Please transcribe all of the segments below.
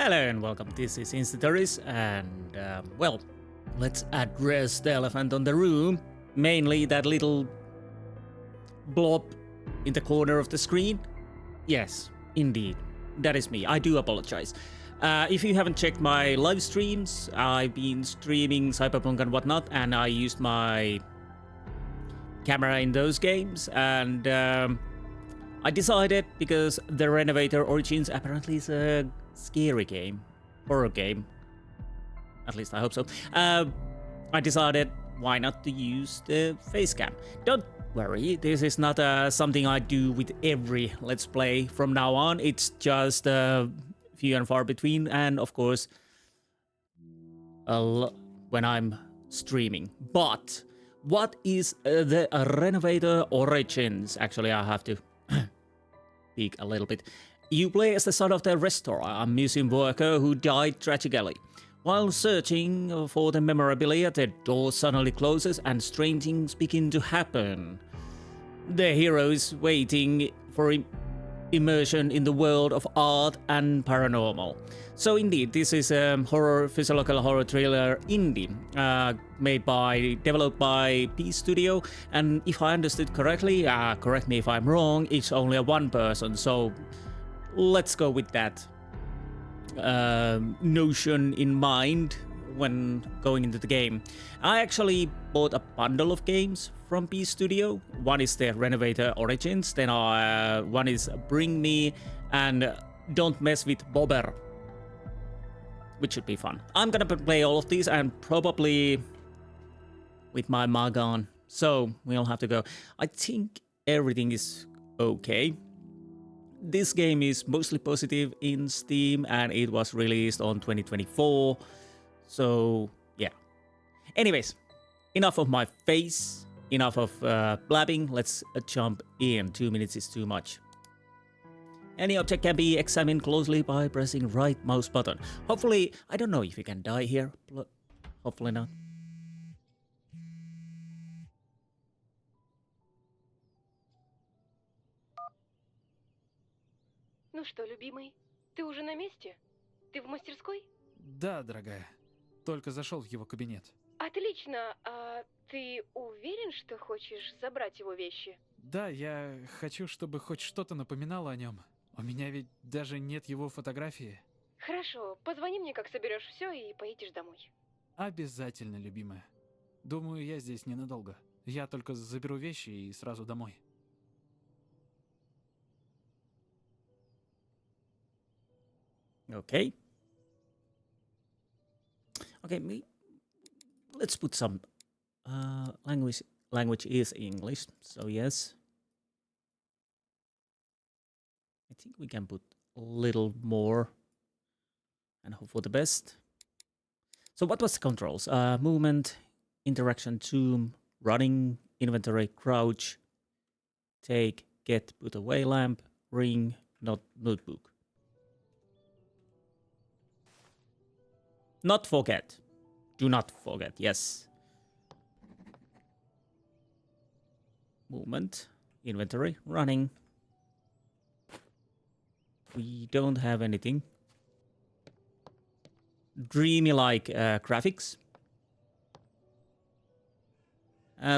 Hello and welcome. This is Instatories, and well, let's address the elephant on the room. Mainly that little blob in the corner of the screen. Yes, indeed, that is me. I do apologize. If you haven't checked my live streams, I've been streaming Cyberpunk and whatnot, and I used my camera in those games, and I decided, because the Renovator Origins apparently is a scary game, horror game, at least I hope so, I decided why not to use the face cam. Don't worry, this is not something I do with every Let's Play from now on. It's just few and far between, and of course when I'm streaming. But what is the Renovator Origins? Actually, I have to peek a little bit. You play as the son of the restorer, a museum worker who died tragically. While searching for the memorabilia, the door suddenly closes and strange things begin to happen. The hero is waiting for immersion in the world of art and paranormal. So indeed, this is a horror, physiological horror thriller indie, developed by P Studio, and if I understood correctly, correct me if I'm wrong, it's only a one person, so let's go with that notion in mind when going into the game. I actually bought a bundle of games from P Studio. One is the Renovator Origins, then one is Bring Me and Don't Mess with Bobber, which should be fun. I'm gonna play all of these and probably with my mug on, so we'll have to go. I think everything is okay. This game is mostly positive in Steam and it was released on 2024, so yeah. Anyways, enough of my face, enough of blabbing, let's jump in. 2 minutes is too much. Any object can be examined closely by pressing right mouse button. Hopefully, I don't know if you can die here, hopefully not. Ну что, любимый, ты уже на месте? Ты в мастерской? Да, дорогая. Только зашел в его кабинет. Отлично. А ты уверен, что хочешь забрать его вещи? Да, я хочу, чтобы хоть что-то напоминало о нем. У меня ведь даже нет его фотографии. Хорошо, позвони мне, как соберешь все, и поедешь домой. Обязательно, любимая. Думаю, я здесь ненадолго. Я только заберу вещи и сразу домой. Okay. Okay, let's put some language. Language is English, so yes. I think we can put a little more and hope for the best. So what was the controls? Movement, interaction, zoom, running, inventory, crouch, take, get, put away lamp, ring, not notebook. Not forget. Do not forget, yes. Movement, inventory, running. We don't have anything. Dreamy-like graphics.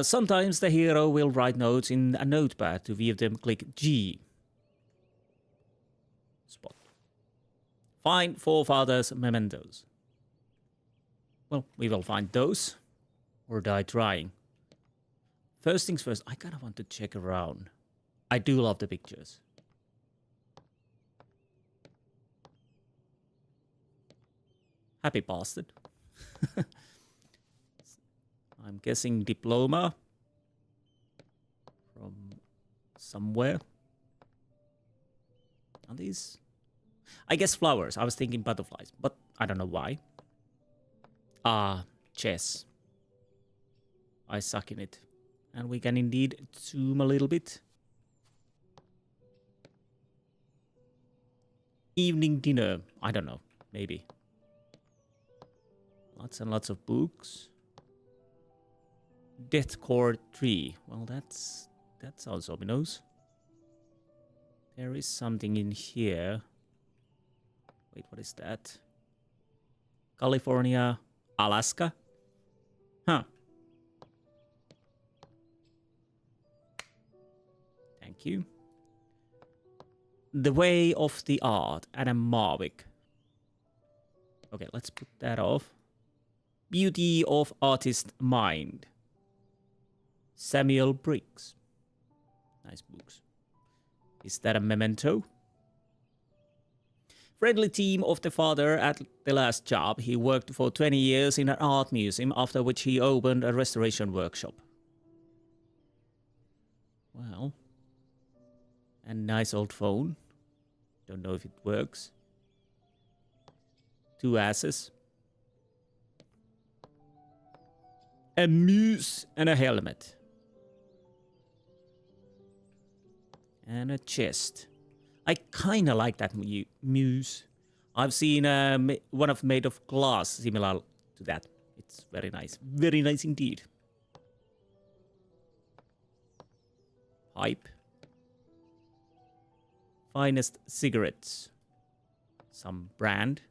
Sometimes the hero will write notes in a notepad. To view them, click G. Spot. Find forefathers' mementos. Well, we will find those or die trying. First things first, I kind of want to check around. I do love the pictures. Happy bastard. I'm guessing diploma from somewhere. Are these? I guess flowers. I was thinking butterflies, but I don't know why. Chess. I suck in it. And we can indeed zoom a little bit. Evening dinner. I don't know. Maybe. Lots and lots of books. Deathcore 3. Well, that sounds ominous. There is something in here. Wait, what is that? California, Alaska? Huh. Thank you. The Way of the Art, Adam Marwick. Okay, let's put that off. Beauty of Artist Mind. Samuel Briggs. Nice books. Is that a memento? Friendly team of the father at the last job. He worked for 20 years in an art museum, after which he opened a restoration workshop. Well. And nice old phone. Don't know if it works. 2 asses. A muse and a helmet. And a chest. I kinda like that muse. I've seen one of made of glass similar to that. It's very nice. Very nice indeed. Pipe. Finest cigarettes. Some brand.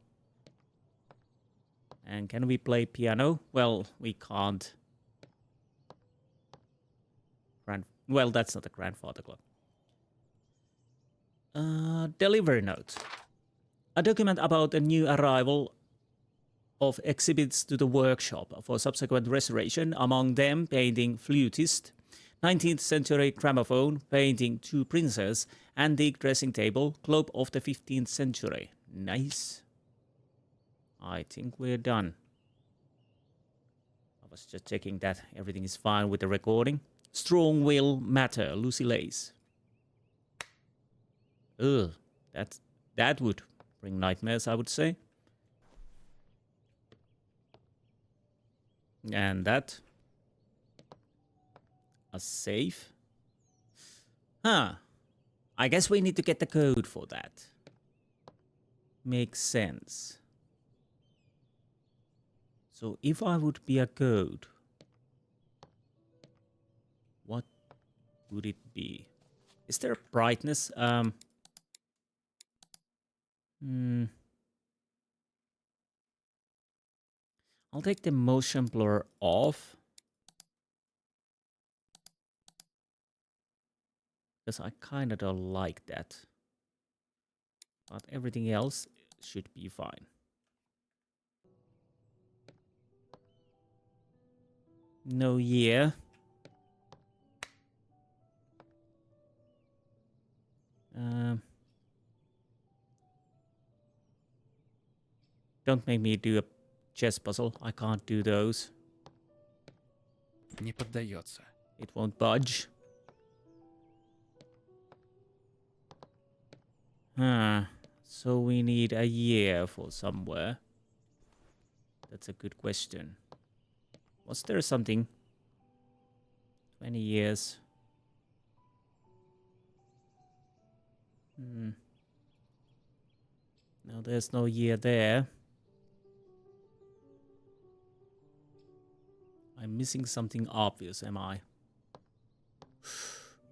And can we play piano? Well, we can't. Well, that's not a grandfather clock. Delivery note. A document about a new arrival of exhibits to the workshop for subsequent restoration, among them painting Flutist, 19th century gramophone, painting Two Princes, antique dressing table, globe of the 15th century. Nice. I think we're done. I was just checking that everything is fine with the recording. Strong Will Matter, Lucy Lace. Ugh, that would bring nightmares, I would say. And that. A safe. Huh. I guess we need to get the code for that. Makes sense. So if I would be a code, what would it be? Is there brightness? I'll take the motion blur off. Because I kind of don't like that. But everything else should be fine. No year. Don't make me do a chess puzzle. I can't do those. Не поддается. It won't budge. Huh. So we need a year for somewhere. That's a good question. Was there something? 20 years. No, there's no year there. I'm missing something obvious, am I?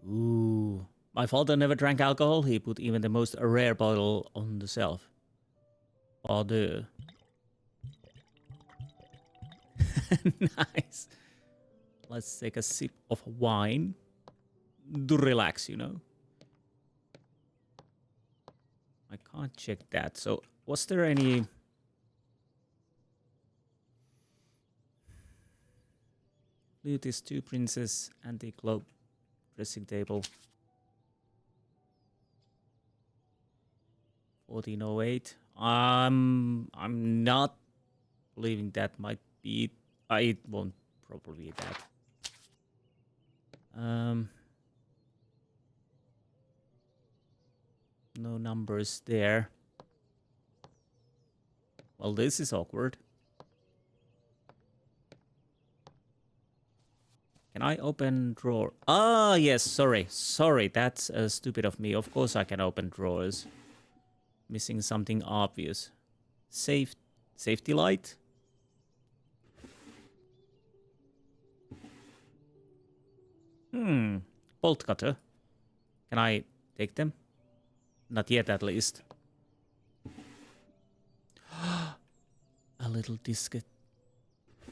Ooh. My father never drank alcohol. He put even the most rare bottle on the shelf. Oh, dude. Nice. Let's take a sip of wine. To relax, you know. I can't check that. So, was there any... Flutist, Two Princes, antique globe, dressing table. 1408. I'm not believing that might be it. It won't probably be that. No numbers there. Well, this is awkward. Can I open drawer? Ah, yes, sorry. Sorry, that's stupid of me. Of course I can open drawers. Missing something obvious. Safety light? Bolt cutter. Can I take them? Not yet, at least. A little diskette.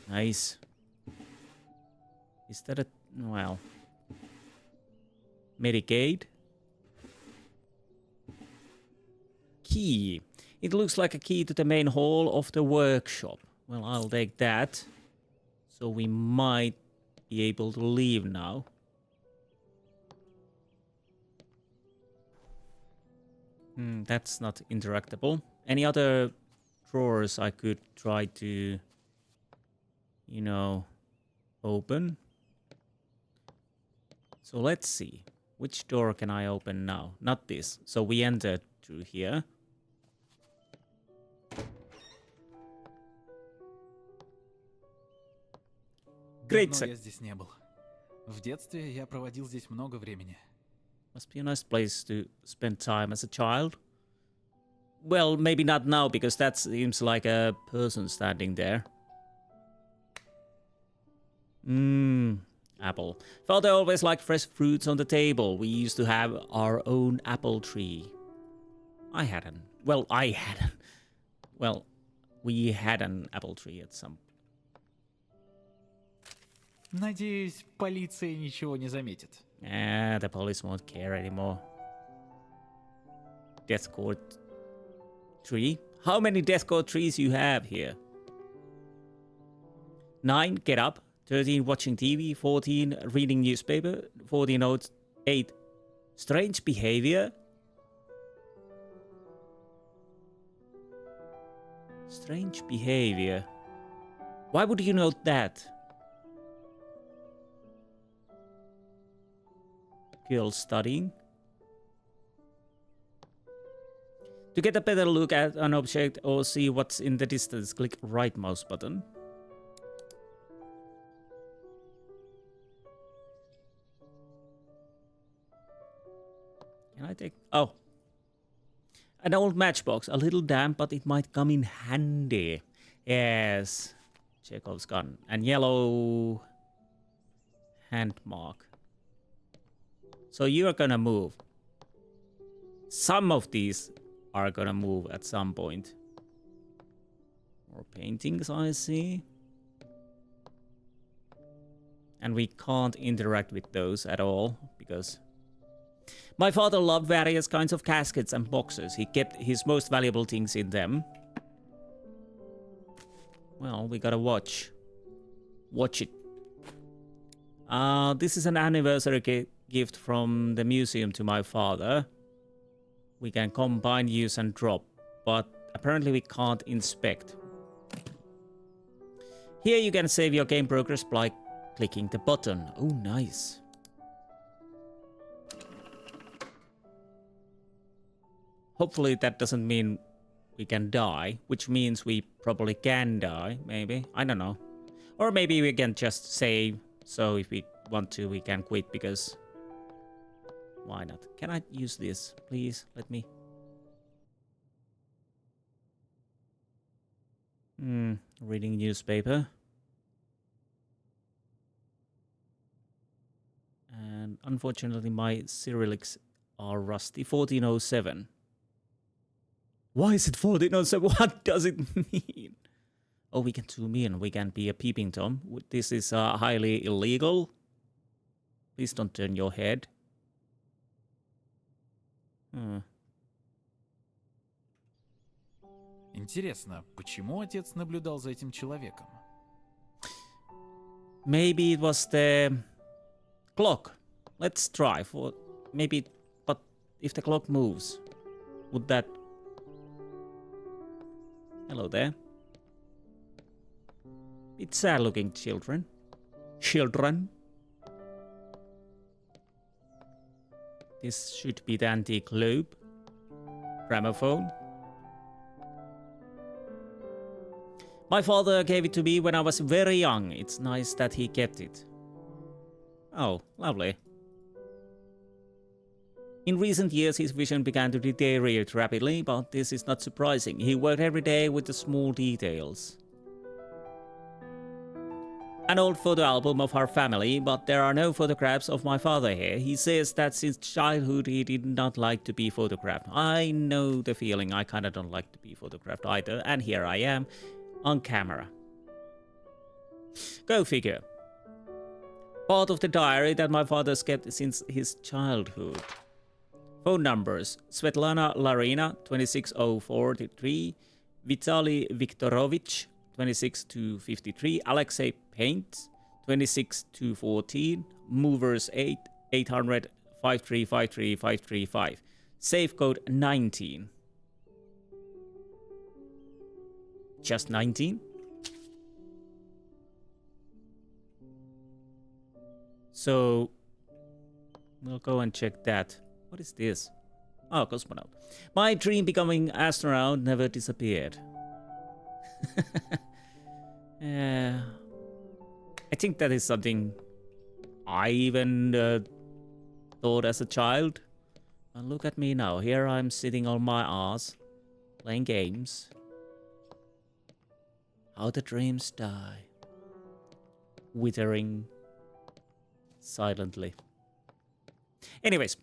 Nice. Is that a... well... Medicaid? Key. It looks like a key to the main hall of the workshop. Well, I'll take that. So we might be able to leave now. That's not interactable. Any other drawers I could try to, you know, open? So let's see. Which door can I open now? Not this. So we entered through here. Great. Давно я здесь не был. В детстве я проводил здесь много времени. Must be a nice place to spend time as a child. Well, maybe not now, because that seems like a person standing there. Apple. Father always liked fresh fruits on the table. We used to have our own apple tree. I hadn't. Well, I hadn't. Well, we had an apple tree at some. Надеюсь, полиция ничего не заметит. The police won't care anymore. Death court tree? How many death court trees you have here? 9, get up. 13, watching TV. 14, reading newspaper. 14, notes. 8, strange behavior. Strange behavior. Why would you note that? Girl studying. To get a better look at an object or see what's in the distance, click right mouse button. Can I take... oh. An old matchbox. A little damp, but it might come in handy. Yes. Chekhov's gun. And yellow... hand mark. So you are gonna move. Some of these are gonna move at some point. More paintings I see. And we can't interact with those at all because... my father loved various kinds of caskets and boxes. He kept his most valuable things in them. Well, we gotta watch. Watch it. This is an anniversary gift from the museum to my father. We can combine, use and drop, but apparently we can't inspect. Here you can save your game progress by clicking the button. Oh, nice. Hopefully that doesn't mean we can die, which means we probably can die, maybe. I don't know. Or maybe we can just save, so if we want to, we can quit, because... why not? Can I use this? Please, let me... reading newspaper. And unfortunately my Cyrillics are rusty. 1407. Why is it 1407? What does it mean? Oh, we can zoom in. We can be a peeping Tom. This is highly illegal. Please don't turn your head. Интересно, почему отец наблюдал за этим человеком? Maybe it was the clock. Let's try for maybe, but if the clock moves, would that... hello there. It's sad looking children. Children. This should be the antique loop. Gramophone. My father gave it to me when I was very young. It's nice that he kept it. Oh, lovely. In recent years, his vision began to deteriorate rapidly, but this is not surprising. He worked every day with the small details. An old photo album of our family, but there are no photographs of my father here. He says that since childhood he did not like to be photographed. I know the feeling. I kinda don't like to be photographed either, and here I am. on camera. Go figure. Part of the diary that my father's kept since his childhood. Phone numbers: Svetlana Larina, 26043, Vitaly Viktorovich, 26253, Alexei Paint, 26214, Movers 8, 800 5353 535. Safe code 19. Just 19? So we'll go and check that. What is this? Oh, cosmonaut. My dream becoming astronaut never disappeared. I think that is something I even thought as a child. And look at me now. Here I'm sitting on my ass, playing games. How the dreams die. Withering silently. Anyways,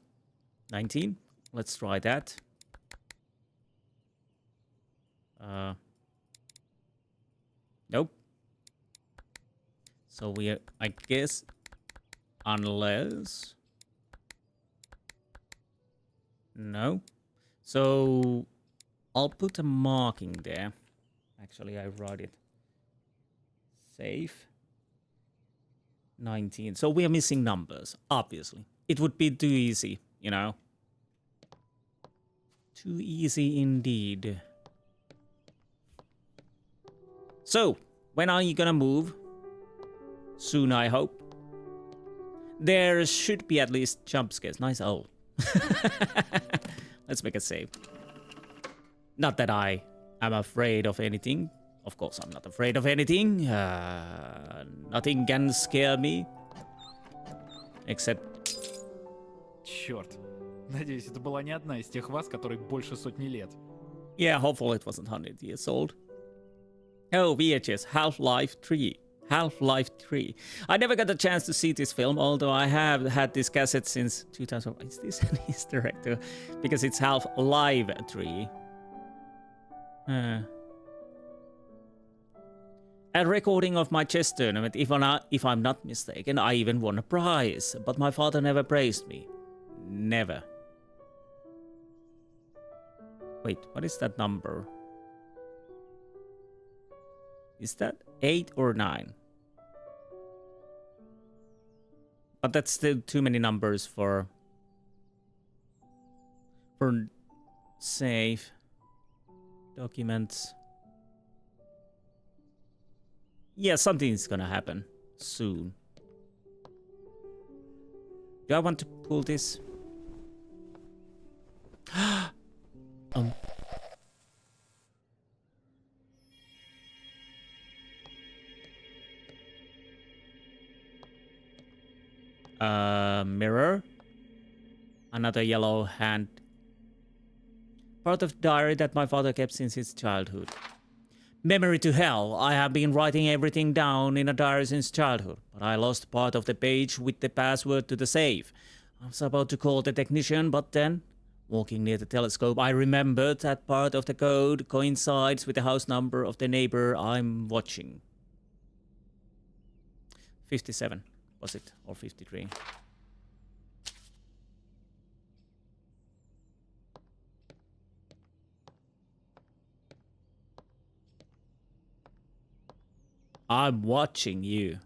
19. Let's try that. Nope. So I guess, unless... No. So I'll put a marking there. Actually, I wrote it. Save. 19. So we are missing numbers, obviously. It would be too easy, you know. Too easy indeed. So, when are you gonna move? Soon, I hope. There should be at least jump scares. Nice owl. Let's make a save. Not that I am afraid of anything. Of course, I'm not afraid of anything. Nothing can scare me. Except... Черт. Надеюсь, это была не одна из тех вас, которой больше сотни лет. Yeah, hopefully it wasn't 100 years old. Oh, VHS, Half-Life 3. Half-Life 3. I never got a chance to see this film, although I have had this cassette since 2000. Is this an Easter egg too? Because it's Half-Life 3. A recording of my chess tournament, if I'm not mistaken. I even won a prize, but my father never praised me. Never. Wait, what is that number? Is that 8 or 9? But that's still too many numbers for save documents. Yeah, something's gonna happen soon. Do I want to pull this? Mirror. Another yellow hand. Part of diary that my father kept since his childhood. Memory to hell. I have been writing everything down in a diary since childhood, but I lost part of the page with the password to the safe. I was about to call the technician, but then, walking near the telescope, I remembered that part of the code coincides with the house number of the neighbor I'm watching. 57, was it? Or 53? I'm watching you.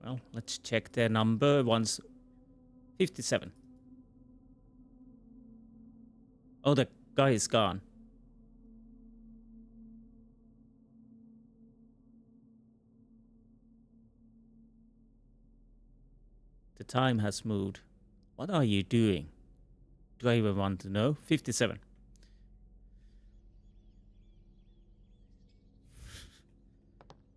Well, let's check their number once. 57. Oh, the guy is gone. The time has moved. What are you doing? Do I even want to know? 57.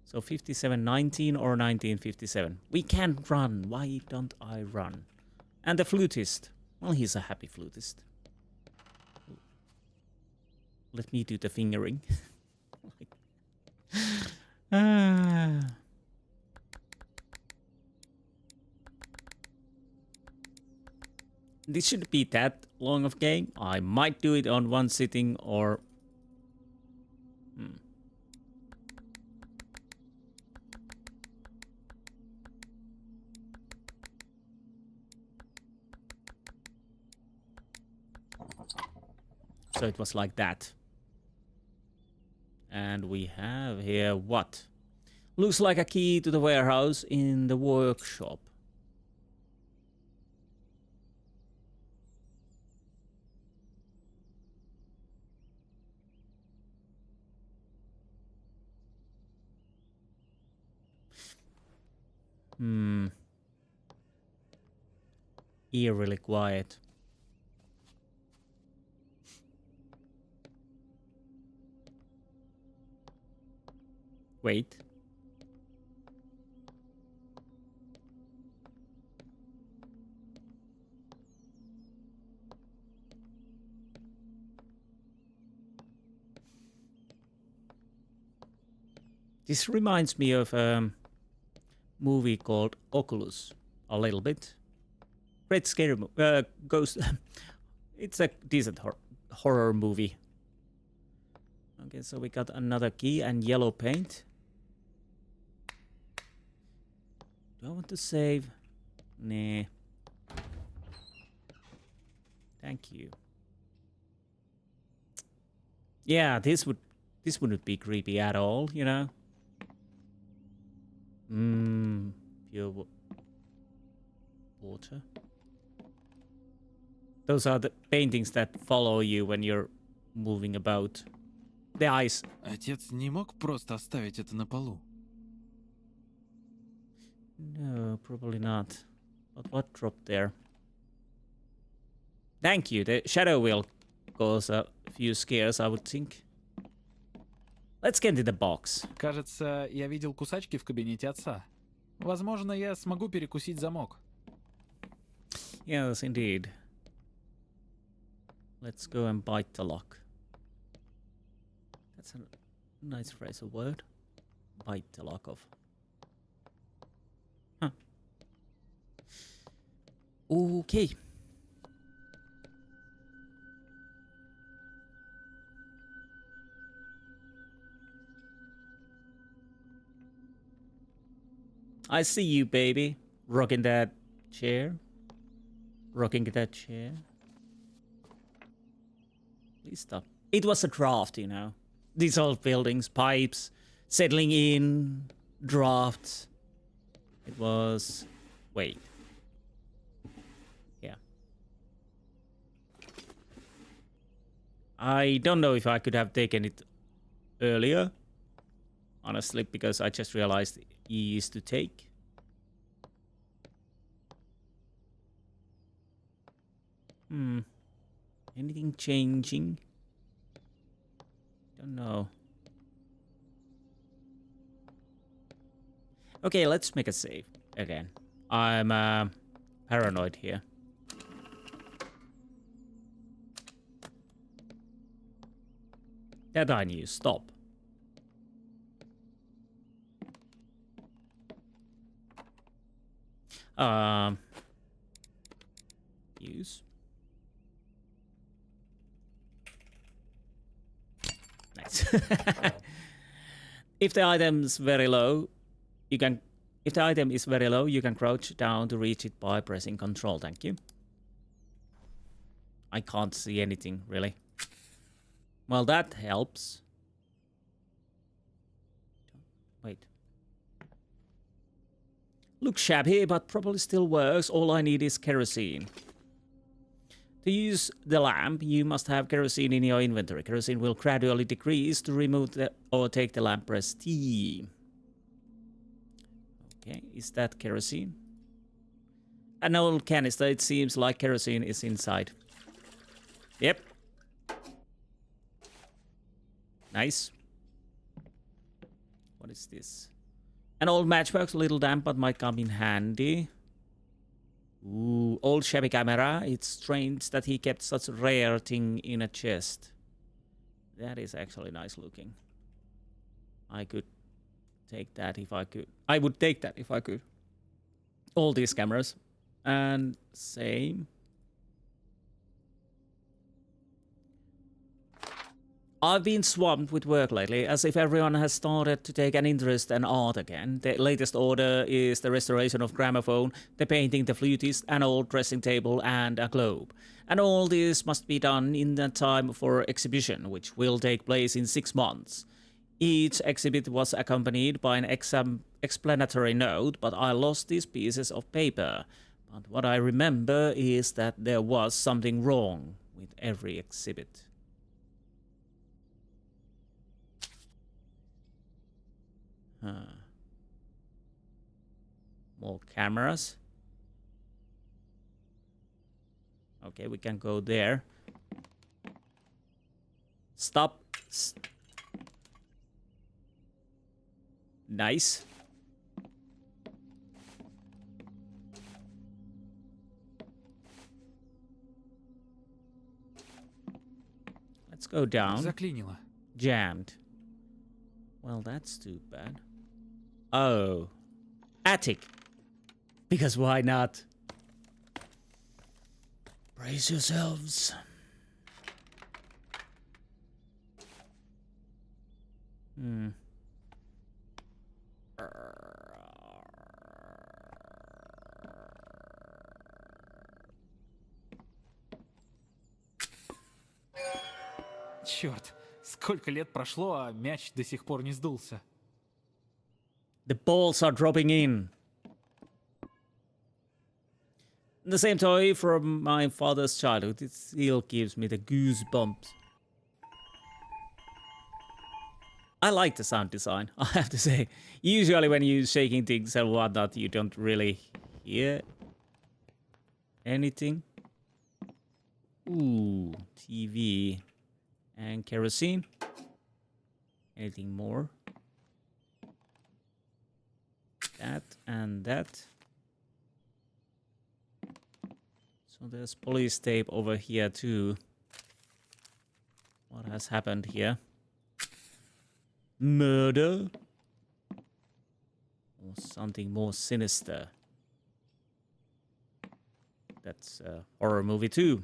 So 57, 19 or 1957. We can run. Why don't I run? And the flutist. Well, he's a happy flutist. Let me do the fingering. This shouldn't be that long of game. I might do it on one sitting or... So it was like that. And we have here what? Looks like a key to the warehouse in the workshop. Eerily quiet. Wait. This reminds me of a movie called Oculus, a little bit. Great scary ghost. It's a decent horror movie. Okay, so we got another key and yellow paint. Do I want to save? Nah. Thank you. Yeah, this wouldn't be creepy at all, you know. Pure water. Those are the paintings that follow you when you're moving about. The eyes. Отец не мог просто оставить это на полу. No, probably not. But what dropped there? Thank you. The shadow will cause a few scares, I would think. Let's get into the box. Кажется, я видел кусачки в кабинете отца. Возможно, я смогу перекусить замок. Yes, indeed. Let's go and bite the lock. That's a nice phrasal word. Bite the lock off. Huh. Okay. I see you, baby. Rocking that chair. Rocking that chair. Please stop. It was a draft, you know. These old buildings, pipes, settling in, drafts. It was... Wait. Yeah. I don't know if I could have taken it earlier. Honestly, because I just realized E is to take. Anything changing? Don't know. Okay, let's make a save again. I'm paranoid here. That I knew. Stop. Use. Nice. If the item's very low, you can... If the item is very low, you can crouch down to reach it by pressing Control. Thank you. I can't see anything, really. Well, that helps. Wait. Looks shabby, but probably still works. All I need is kerosene. To use the lamp, you must have kerosene in your inventory. Kerosene will gradually decrease. To remove or take the lamp, press T. Okay, is that kerosene? An old canister. It seems like kerosene is inside. Yep. Nice. What is this? An old matchbox, a little damp, but might come in handy. Ooh, old shabby camera. It's strange that he kept such a rare thing in a chest. That is actually nice looking. I could take that if I could. I would take that if I could. All these cameras. And same. I've been swamped with work lately, as if everyone has started to take an interest in art again. The latest order is the restoration of gramophone, the painting, the flutist, an old dressing table, and a globe. And all this must be done in the time for exhibition, which will take place in 6 months. Each exhibit was accompanied by an explanatory note, but I lost these pieces of paper. But what I remember is that there was something wrong with every exhibit. More cameras. Okay, we can go there. Stop. Nice. Let's go down. Заклинило. Jammed. Well, that's too bad. Oh. Attic. Because why not? Brace yourselves. Черт, сколько лет прошло, а мяч до сих пор не сдулся. The balls are dropping in. The same toy from my father's childhood. It still gives me the goosebumps. I like the sound design, I have to say. Usually when you're shaking things and whatnot, you don't really hear anything. Ooh, TV and kerosene. Anything more? That and that. So there's police tape over here too. What has happened here? Murder? Or something more sinister? That's a horror movie too.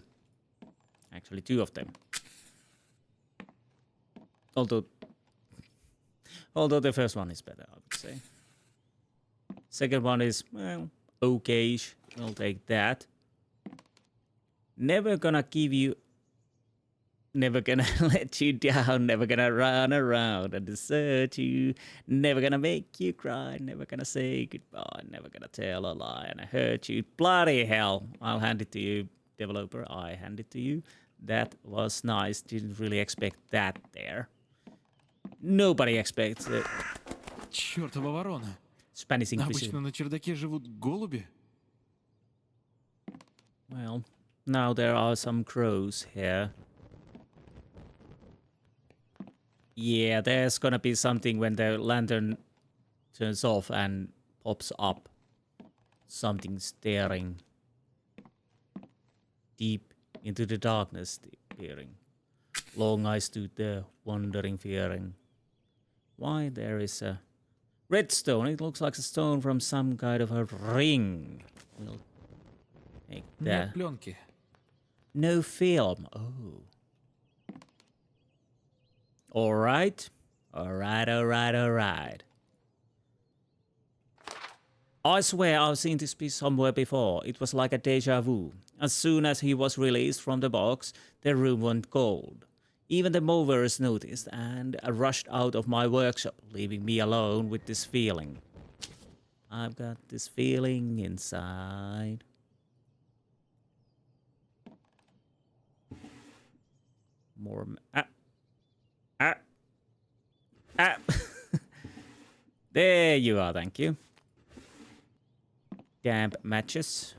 Actually, 2 of them. Although the first one is better, I would say. Second one is, well, okay-ish. We'll take that. Never gonna give you... Never gonna let you down. Never gonna run around and desert you. Never gonna make you cry. Never gonna say goodbye. Never gonna tell a lie and hurt you. Bloody hell. I'll hand it to you, developer. I hand it to you. That was nice. Didn't really expect that there. Nobody expects it. Чёртова ворона. Spanish Inquisition. Обычно на чердаке живут голуби. Well, now there are some crows here. Yeah, there's gonna be something when the lantern turns off and pops up. Something staring deep into the darkness, peering. Long I stood there, wondering, fearing. Why there is a red stone? It looks like a stone from some kind of a ring. We'll take that. Нет пленки. No film. Oh. Alright. Alright. I swear I've seen this piece somewhere before. It was like a deja vu. As soon as he was released from the box, the room went cold. Even the movers noticed and rushed out of my workshop, leaving me alone with this feeling. I've got this feeling inside. More... There you are, thank you. Damp matches.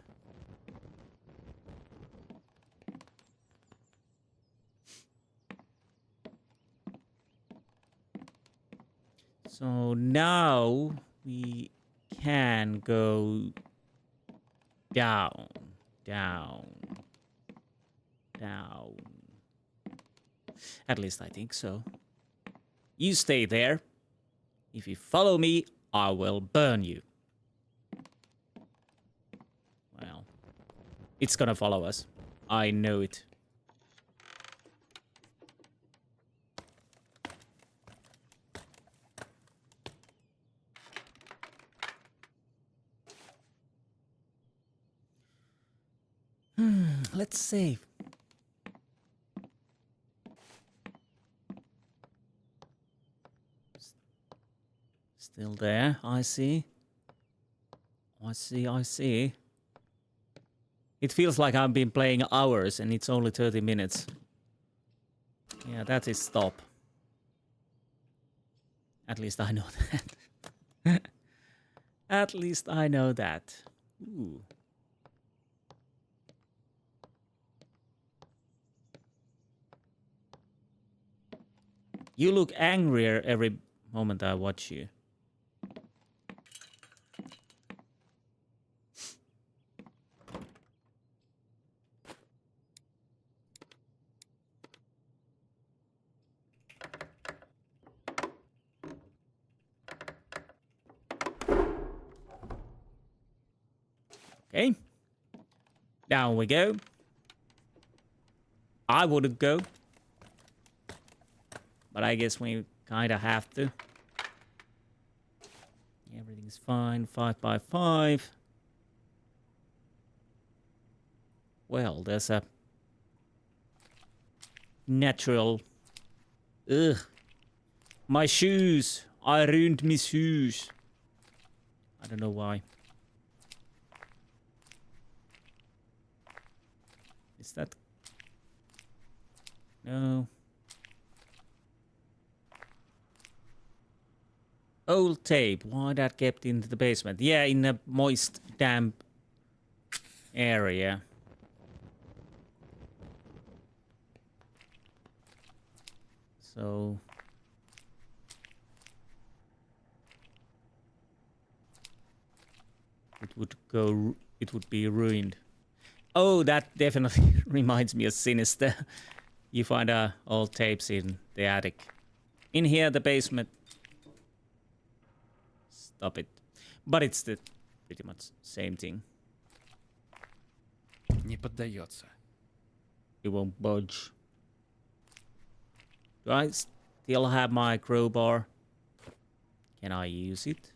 So now we can go down. At least I think so. You stay there. If you follow me, I will burn you. Well, it's gonna follow us. I know it. let's save. Still there, I see. I see. It feels like I've been playing hours and it's only 30 minutes. Yeah, that is stop. At least I know that. At least I know that. Ooh. You look angrier every moment I watch you. Okay. Down we go. I wouldn't go. But I guess we kind of have to. Everything's fine. 5 by 5. Well, there's a natural... Ugh. My shoes. I ruined my shoes. I don't know why. Is that... No. Old tape. Why that kept in the basement? Yeah, in a moist, damp area. So... it would be ruined. Oh, that definitely reminds me of Sinister. You find old tapes in the attic. In here, the basement. Stop it. But it's the pretty much same thing. Не поддается. It won't budge. Do I still have my crowbar? Can I use it?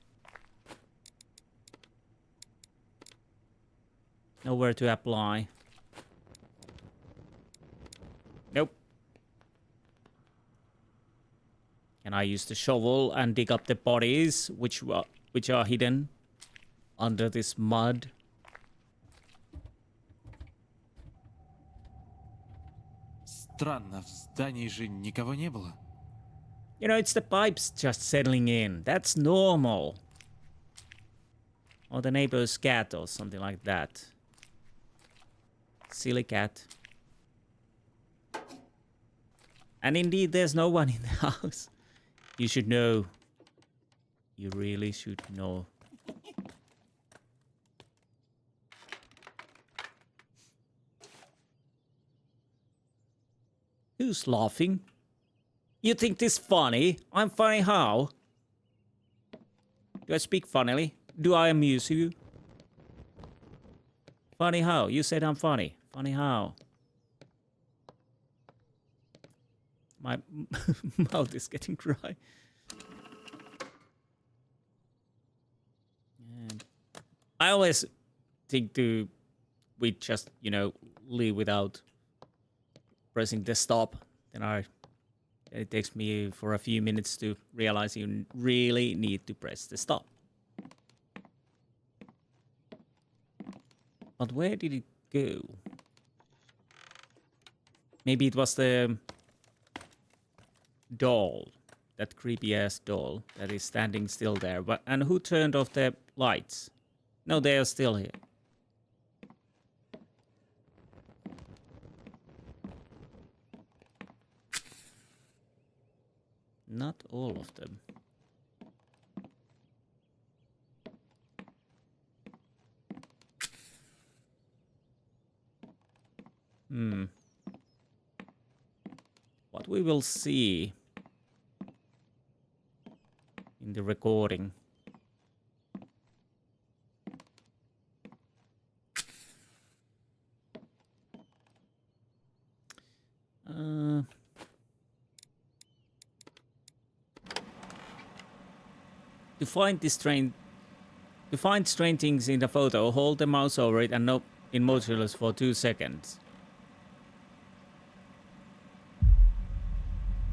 Nowhere to apply. Nope. Can I use the shovel and dig up the bodies which are hidden under this mud? Странно, в здании же никого не было. You know, it's the pipes just settling in. That's normal. Or the neighbor's cat or something like that. Silly cat. And indeed, there's no one in the house. You should know. You really should know. Who's laughing? You think this funny? I'm funny how? Do I speak funnily? Do I amuse you? Funny how? You said I'm funny. Funny how? My mouth is getting dry. And I always think we just, you know, leave without pressing the stop. Then it takes me for a few minutes to realize you really need to press the stop. But where did it go? Maybe it was the doll, that creepy ass doll that is standing still there. But and who turned off the lights? No, they are still here. Not all of them. What we will see in the recording. To find strange things in the photo, hold the mouse over it and in motionless for 2 seconds.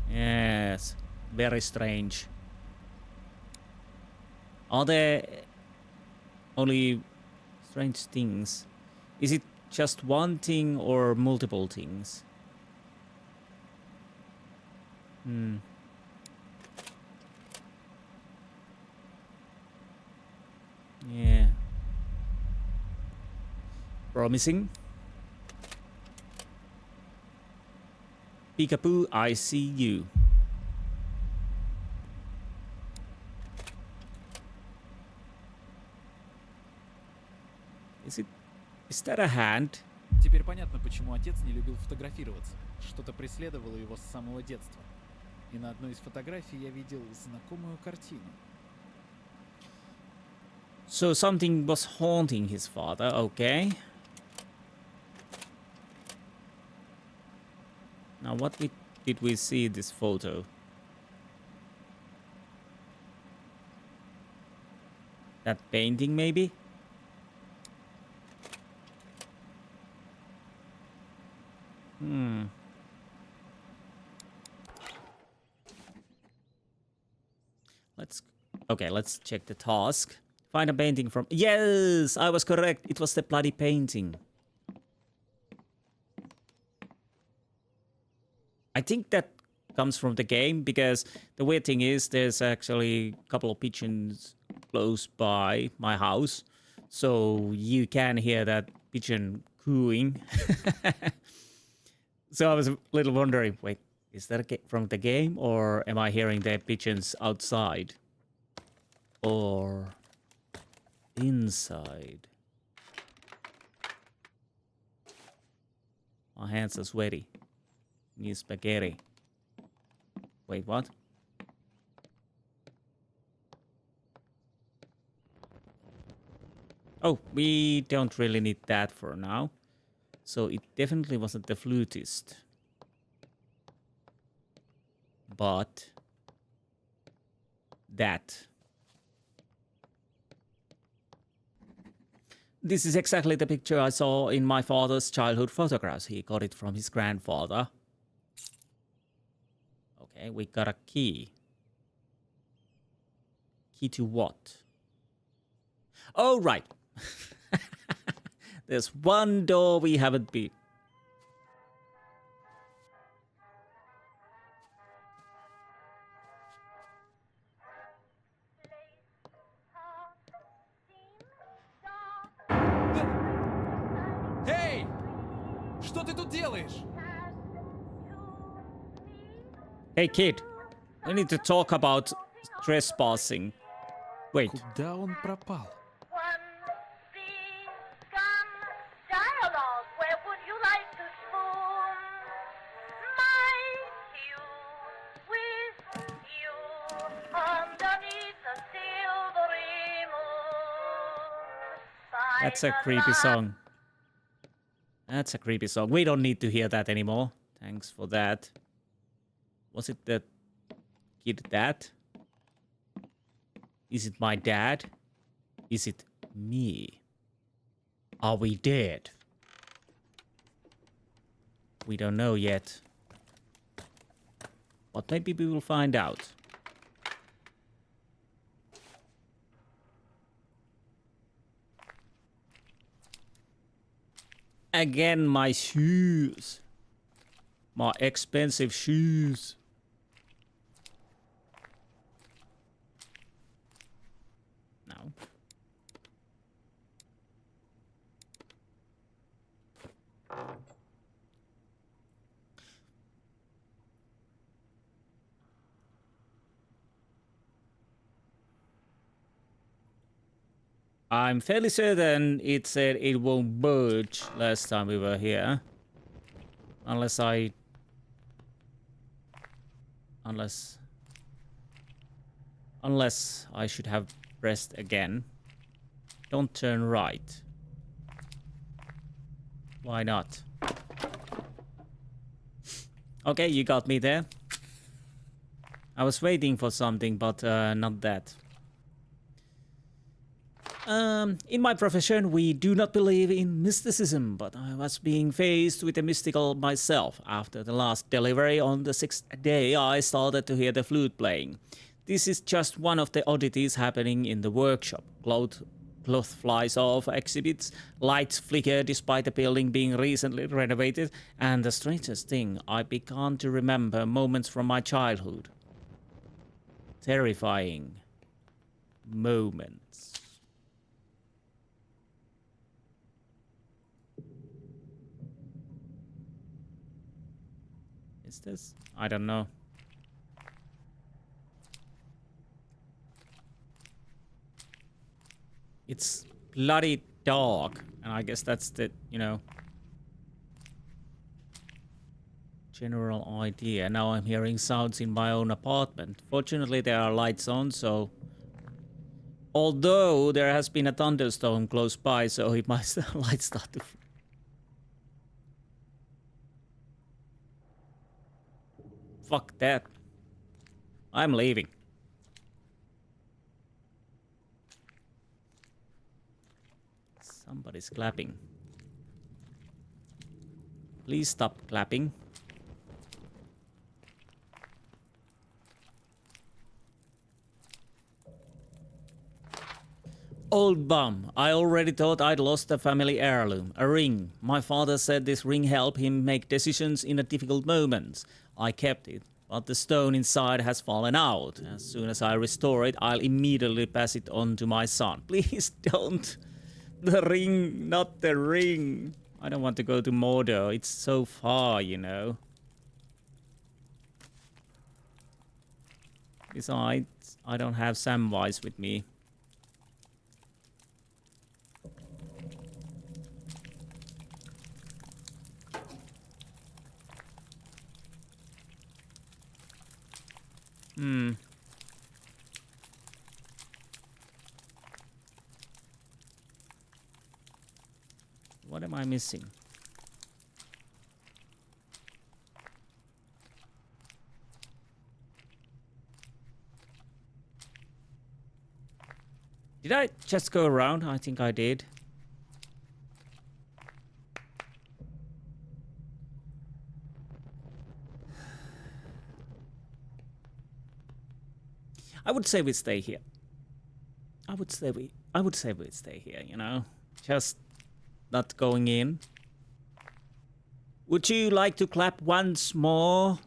Yes, very strange. Are there only strange things? Is it just one thing or multiple things? Hmm. Yeah. Promising. Peekaboo, I see you. Is that a hand? Теперь понятно, почему отец не любил фотографироваться. Что-то преследовало его с самого детства. И на одной из фотографий я видел знакомую картину. So something was haunting his father, okay. Now what did we see this photo? That painting maybe? Let's check the task. Find a painting from... Yes, I was correct. It was the bloody painting. I think that comes from the game because the weird thing is there's actually a couple of pigeons close by my house. So you can hear that pigeon cooing. So I was a little wondering, wait, is that from the game or am I hearing the pigeons outside? Or inside? My hands are sweaty. Need spaghetti. Wait, what? Oh, we don't really need that for now. So it definitely wasn't the flutist. But that. This is exactly the picture I saw in my father's childhood photographs. He got it from his grandfather. Okay, we got a key. Key to what? Oh, right. There's one door we haven't beat. Эй! Что ты тут делаешь? Hey kid, we need to talk about trespassing. Wait. Куда он пропал? That's a creepy song. That's a creepy song. We don't need to hear that anymore. Thanks for that. Was it the kid that? Is it my dad? Is it me? Are we dead? We don't know yet. But maybe we will find out. Again, my shoes. My expensive shoes. No. I'm fairly certain it said it won't budge last time we were here. Unless I should have pressed again. Don't turn right. Why not? Okay, you got me there. I was waiting for something, but not that. In my profession, we do not believe in mysticism, but I was being faced with the mystical myself. After the last delivery on the 6th day, I started to hear the flute playing. This is just one of the oddities happening in the workshop. Cloth flies off exhibits, lights flicker despite the building being recently renovated, and the strangest thing, I began to remember moments from my childhood. Terrifying moments. Is this? I don't know. It's bloody dark, and I guess that's the, general idea. Now I'm hearing sounds in my own apartment. Fortunately, there are lights on, so... Although there has been a thunderstorm close by, so it might lights start to... Fuck that. I'm leaving. Somebody's clapping. Please stop clapping. Old bum, I already thought I'd lost a family heirloom, a ring. My father said this ring helped him make decisions in a difficult moments. I kept it, but the stone inside has fallen out. As soon as I restore it, I'll immediately pass it on to my son. Please don't. The ring, not the ring. I don't want to go to Mordor. It's so far, Besides, I don't have Samwise with me. What am I missing? Did I just go around? I think I did. I would say we stay here. I would say we stay here, Just not going in. Would you like to clap once more?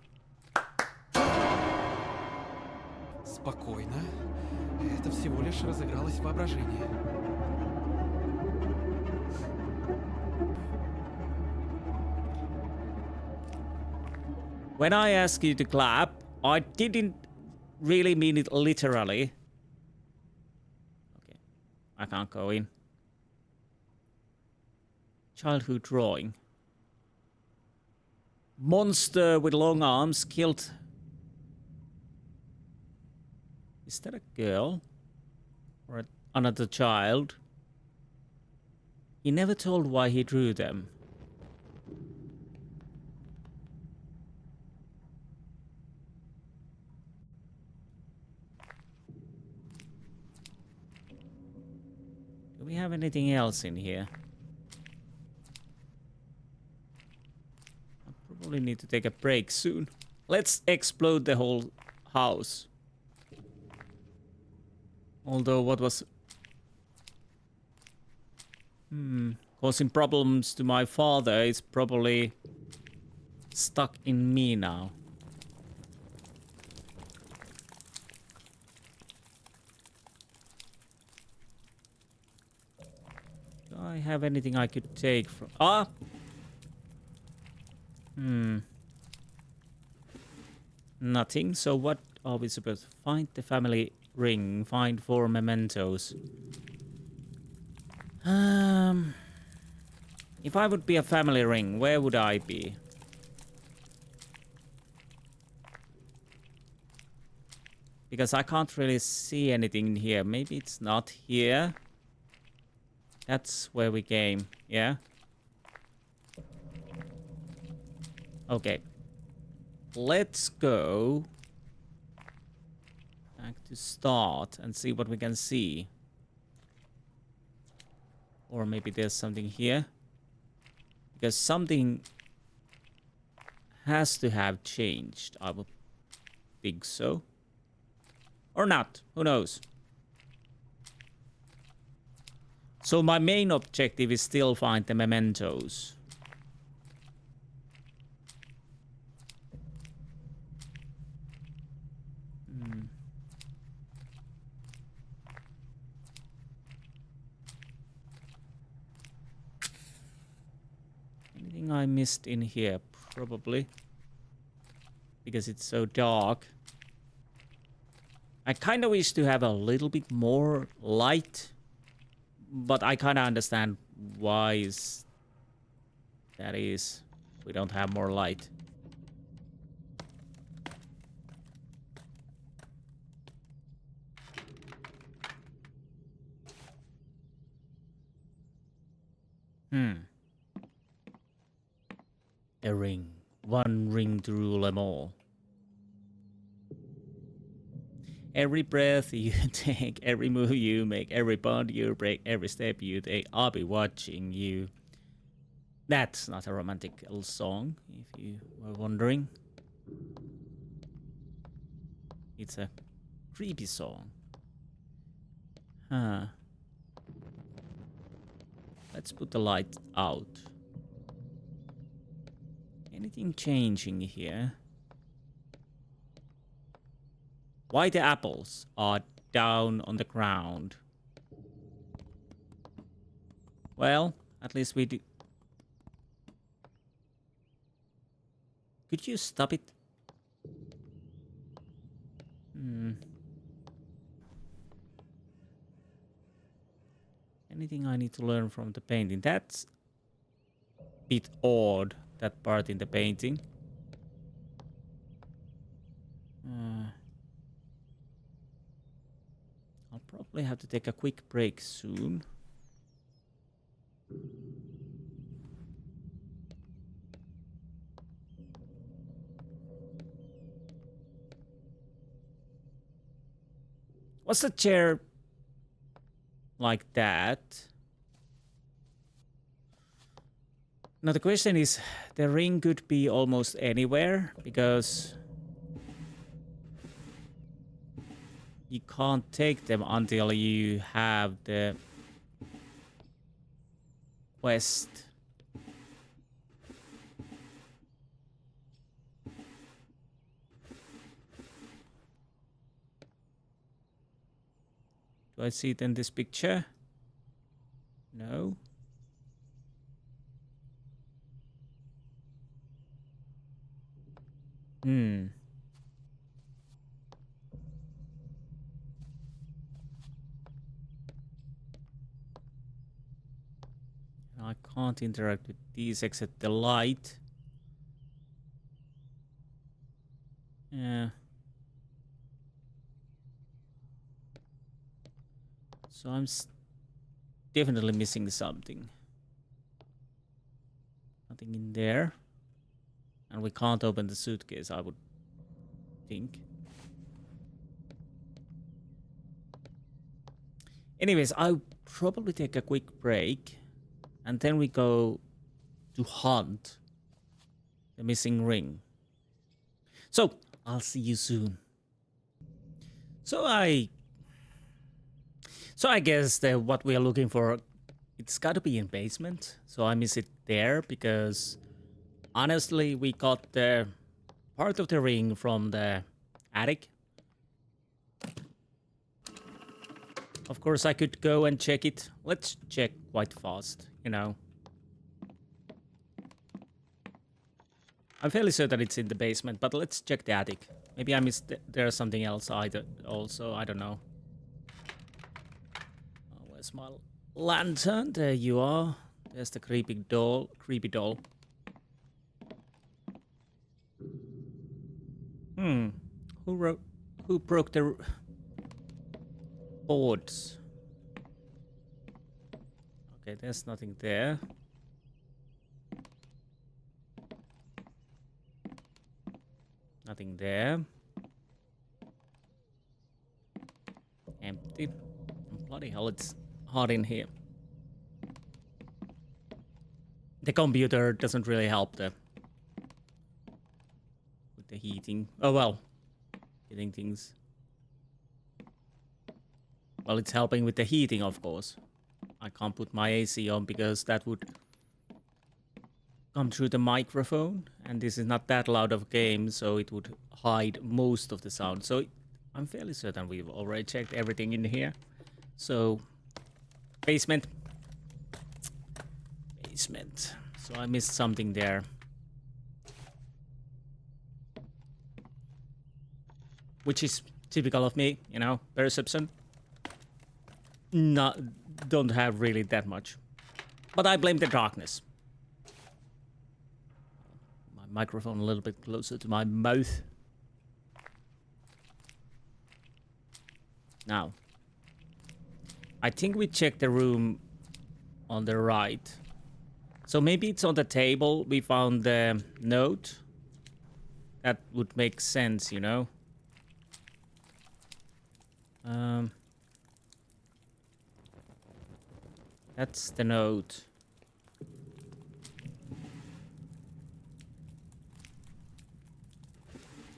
Спокойно. Это всего лишь разыгралось воображение. When I asked you to clap, I didn't really mean it literally. Okay, I can't go in. Childhood drawing. Monster with long arms killed. Is that a girl? Or another child? He never told why he drew them. Do we have anything else in here? I probably need to take a break soon. Let's explode the whole house. Although what was... causing problems to my father is probably stuck in me now. Do I have anything I could take from... Ah! Nothing. So what are we supposed to find? The family ring. Find 4 mementos. If I would be a family ring, where would I be? Because I can't really see anything in here. Maybe it's not here. That's where we came. Yeah? Okay. Let's go back to start and see what we can see. Or maybe there's something here. Because something has to have changed. I would think so. Or not. Who knows? So my main objective is still find the mementos. Anything I missed in here? Probably. Because it's so dark. I kind of wish to have a little bit more light. But I kind of understand why that is. We don't have more light. A ring. One ring to rule them all. Every breath you take, every move you make, every bond you break, every step you take, I'll be watching you. That's not a romantic song, if you were wondering. It's a creepy song. Huh. Let's put the light out. Anything changing here? Why the apples are down on the ground? Well, at least we do. Could you stop it? Anything I need to learn from the painting? That's a bit odd, that part in the painting. I'll probably have to take a quick break soon. What's the chair like that? Now the question is, the ring could be almost anywhere because you can't take them until you have the quest. Do I see it in this picture? No. I can't interact with these except the light. Yeah. So I'm definitely missing something. Nothing in there. And we can't open the suitcase, I would think. Anyways, I'll probably take a quick break. And then we go to hunt the missing ring. So, I'll see you soon. So I guess that what we are looking for, it's got to be in basement. So I miss it there because honestly, we got the part of the ring from the attic. Of course, I could go and check it. Let's check quite fast, you know. I'm fairly certain it's in the basement, but let's check the attic. Maybe I missed there's something else either. Also, I don't know. Oh, where's my lantern? There you are. There's the creepy doll. Creepy doll. Who broke the boards? Okay, there's nothing there. Nothing there. Empty. Bloody hell, it's hot in here. The computer doesn't really help with the heating. Oh well, getting things. Well, it's helping with the heating, of course. I can't put my AC on because that would come through the microphone, and this is not that loud of a game, so it would hide most of the sound. So I'm fairly certain we've already checked everything in here. So basement. So I missed something there. Which is typical of me, you know, perception. Don't have really that much. But I blame the darkness. My microphone a little bit closer to my mouth. Now, I think we checked the room on the right. So maybe it's on the table. We found the note. That would make sense, you know. That's the note.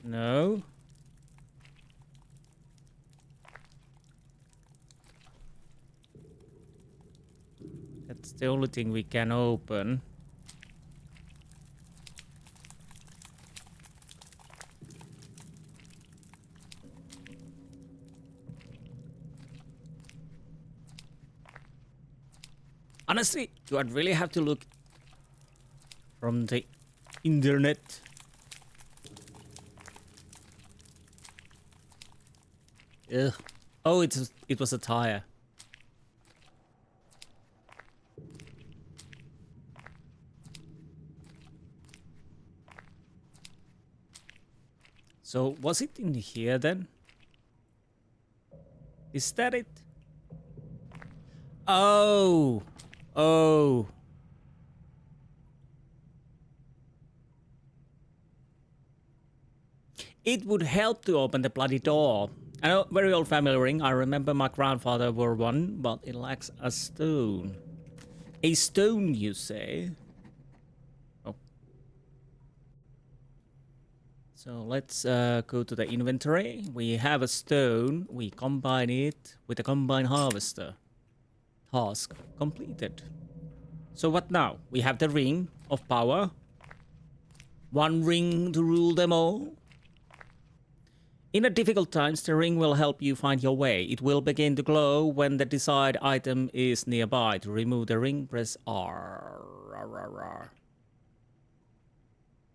No. That's the only thing we can open. Honestly, do I really have to look from the internet? Ugh. Oh, it was a tire. So, was it in here then? Is that it? Oh. Oh. It would help to open the bloody door. I know, very old family ring. I remember my grandfather wore one, but it lacks a stone. A stone, you say? Oh. So let's go to the inventory. We have a stone. We combine it with a combine harvester. Task completed. So what now? We have the ring of power. One ring to rule them all. In a difficult times, the ring will help you find your way. It will begin to glow when the desired item is nearby. To remove the ring, press R. Ra, ra, ra.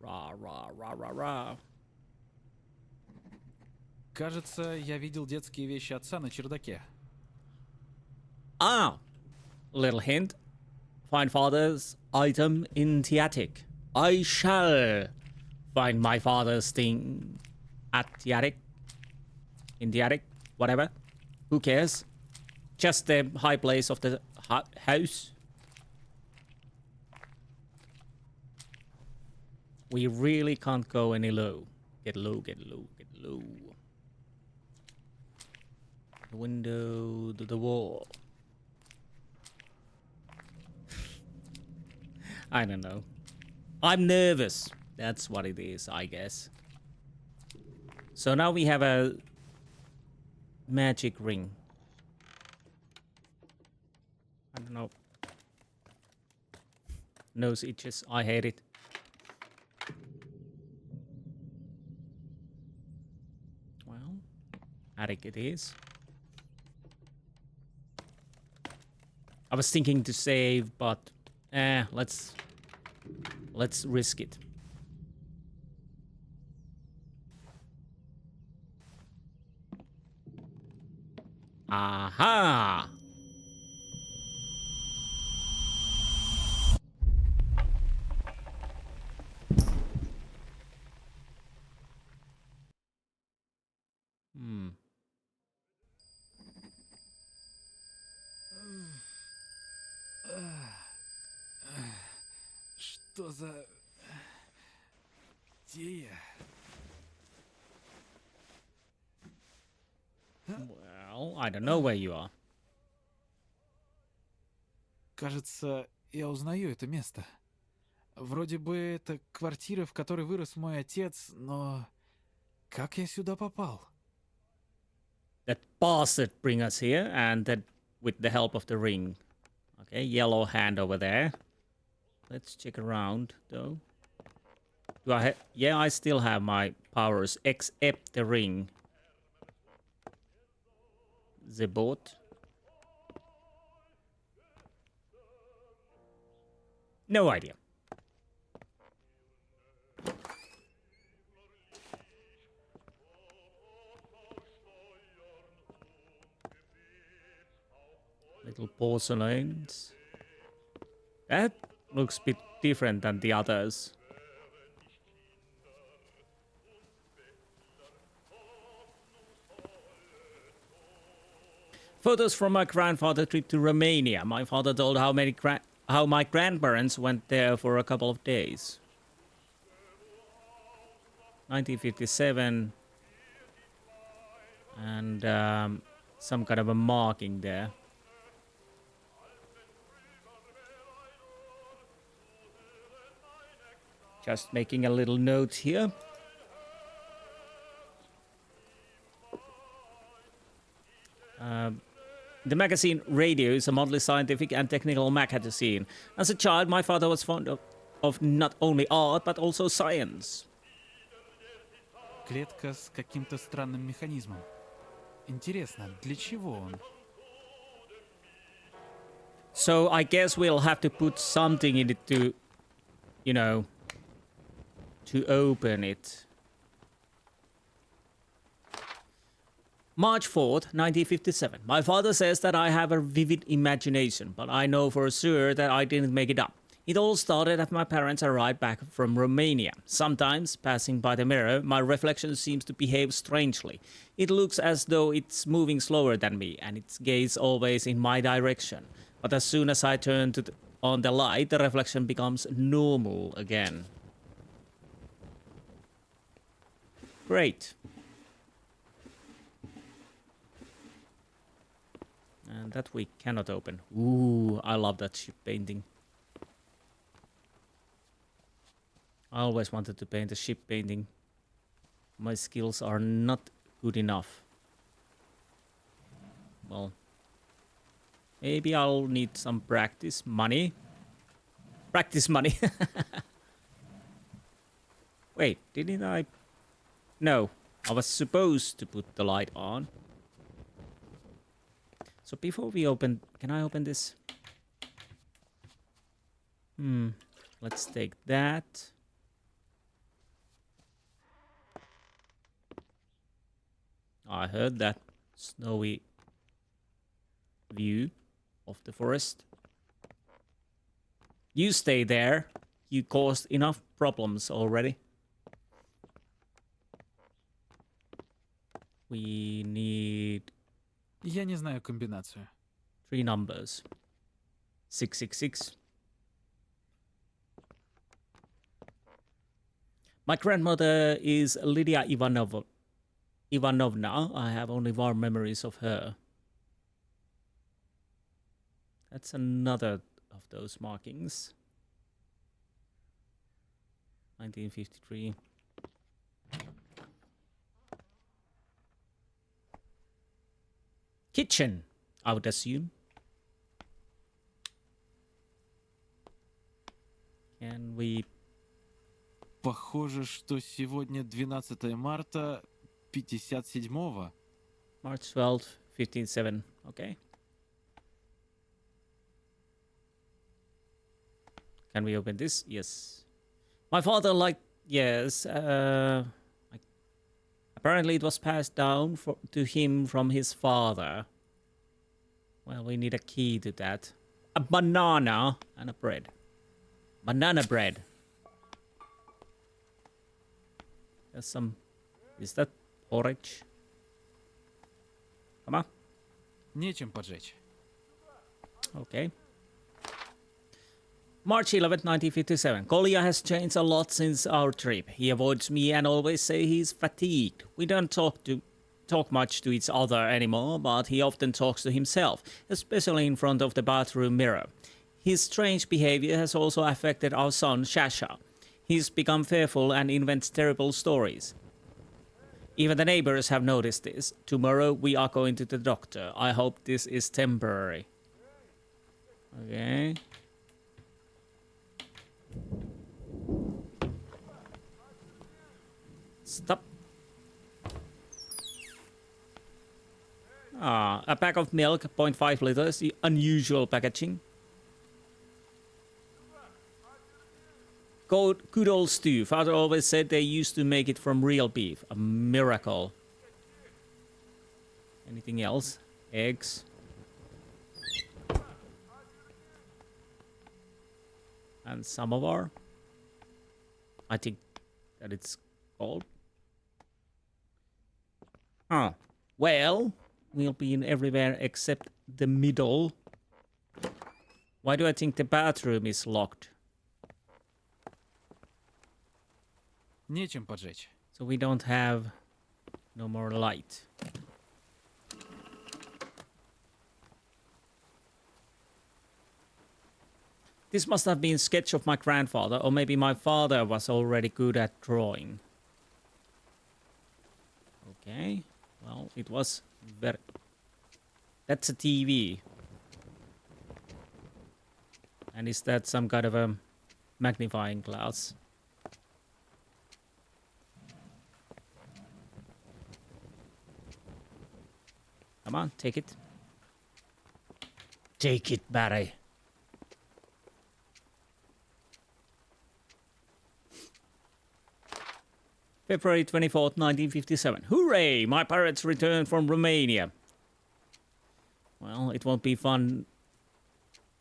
Ra, ra, ra, ra, ra. Кажется, я видел детские вещи отца на чердаке. Ah, little hint. Find father's item in the attic. I shall find my father's thing at the attic. In the attic, whatever. Who cares? Just the high place of the house. We really can't go any low. Get low, get low, get low. The window to the wall. I don't know. I'm nervous. That's what it is, I guess. So now we have a magic ring. I don't know. Nose itches. I hate it. Well, attic it is. I was thinking to save, but let's risk it. Aha! Что за... Где я? Well, I don't know where you are. Кажется, я узнаю это место. Вроде бы это квартира, в которой вырос мой отец, но... Как я сюда попал? That bastard bring us here, and that with the help of the ring. Okay, yellow hand over there. Let's check around, though. Do I yeah, I still have my powers, except the ring. The boat. No idea. Little porcelains. That looks a bit different than the others. Photos from my grandfather's trip to Romania. My father told how my grandparents went there for a couple of days. 1957. And some kind of a marking there. Just making a little note here. The magazine Radio is a monthly scientific and technical magazine. As a child, my father was fond of not only art, but also science. Клетка с каким-то странным механизмом. Интересно, для чего он? So I guess we'll have to put something in it to, you know, to open it. March 4th, 1957. My father says that I have a vivid imagination, but I know for sure that I didn't make it up. It all started after my parents arrived back from Romania. Sometimes, passing by the mirror, my reflection seems to behave strangely. It looks as though it's moving slower than me, and its gaze always in my direction. But as soon as I turn on the light, the reflection becomes normal again. Great. And that we cannot open. Ooh, I love that ship painting. I always wanted to paint a ship painting. My skills are not good enough. Well, maybe I'll need some practice money. Practice money. Wait, didn't I? No, I was supposed to put the light on. So before we open, can I open this? Let's take that. I heard that snowy view of the forest. You stay there. You caused enough problems already. We need Я не знаю комбинацию. 3 numbers. 666. My grandmother is Lydia Ivanovna. I have only warm memories of her. That's another of those markings. 1953. Kitchen, I would assume. Can we... Похоже, что сегодня 12 марта 57-го. March 12th, 15-7. Okay. Can we open this? Yes. My father liked... Yes. Apparently it was passed down to him from his father. Well, we need a key to that. A banana and a bread. Banana bread. There's some... Is that porridge? Come on. Нечем поджечь. Okay. March 11th, 1957. Kolya has changed a lot since our trip. He avoids me and always say he's fatigued. We don't talk much to each other anymore, but he often talks to himself, especially in front of the bathroom mirror. His strange behavior has also affected our son, Shasha. He's become fearful and invents terrible stories. Even the neighbors have noticed this. Tomorrow we are going to the doctor. I hope this is temporary. Okay. Stop. A pack of milk, 0.5 liters, unusual packaging. Good old stew. Father always said they used to make it from real beef. A miracle. Anything else? Eggs. And samovar. I think that it's called. Oh. Well, we'll be in everywhere except the middle. Why do I think the bathroom is locked? Нечем поджечь. So we don't have no more light. This must have been a sketch of my grandfather, or maybe my father was already good at drawing. Okay, well, it was very... That's a TV. And is that some kind of a magnifying glass? Come on, take it. Take it, Barry. February 24th, 1957. Hooray! My parents returned from Romania. Well, it won't be fun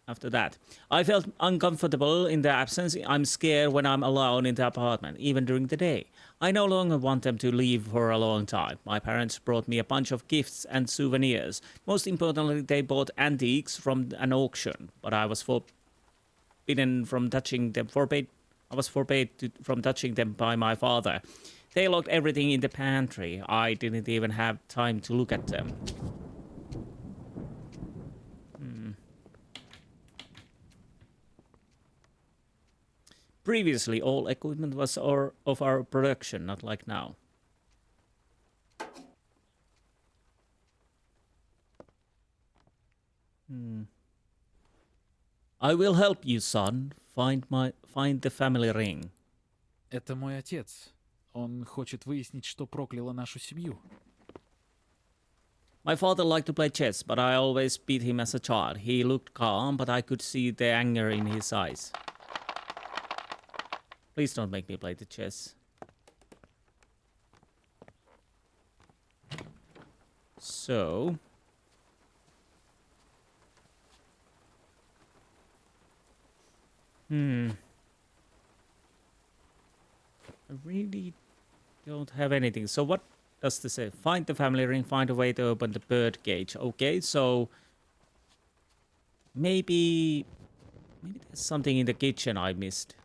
after that. I felt uncomfortable in their absence. I'm scared when I'm alone in the apartment, even during the day. I no longer want them to leave for a long time. My parents brought me a bunch of gifts and souvenirs. Most importantly, they bought antiques from an auction, but I was forbidden from touching them. I was forbade from touching them by my father. They locked everything in the pantry. I didn't even have time to look at them. Previously, all equipment was of our production, not like now. I will help you, son. Find the family ring. Это мой отец. Он хочет выяснить, что прокляло нашу семью. My father liked to play chess, but I always beat him as a child. He looked calm, but I could see the anger in his eyes. Please don't make me play the chess. So... I really don't have anything. So what does this say? Find the family ring, find a way to open the bird cage. Okay, so... Maybe there's something in the kitchen I missed.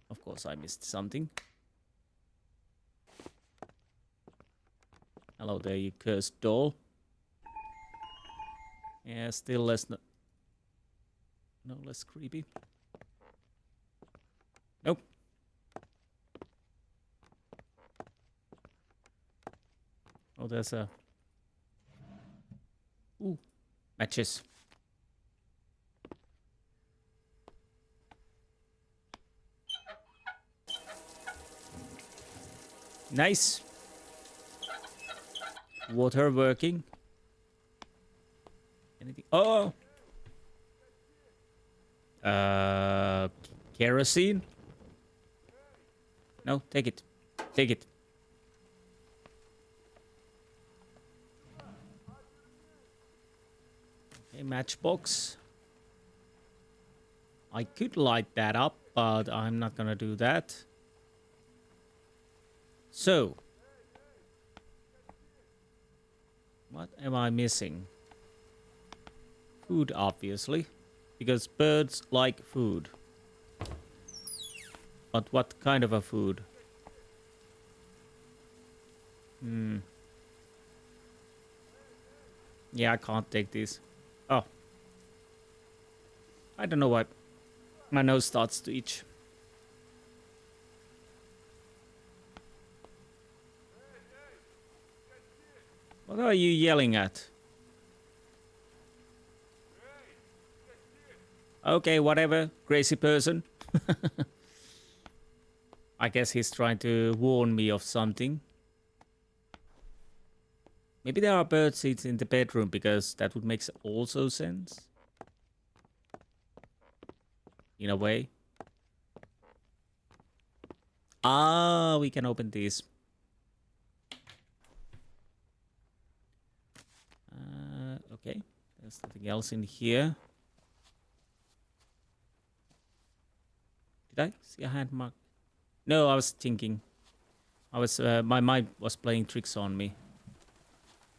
Of course I missed something. Hello there, you cursed doll. Yeah, still less... No less creepy. Nope. Oh, there's a... Ooh, matches. Nice. Water working. Anything? Oh! Kerosene? No, take it. Take it. Okay, matchbox. I could light that up, but I'm not gonna do that. So. What am I missing? Food, obviously. Because birds like food. But what kind of a food? Yeah, I can't take these. Oh, I don't know why my nose starts to itch. What are you yelling at? Okay, whatever, crazy person. I guess he's trying to warn me of something. Maybe there are bird seeds in the bedroom, because that would make also sense. In a way. Ah, we can open these. Okay, there's nothing else in here. Did I see a hand mark? No, I was thinking. I was my mind was playing tricks on me.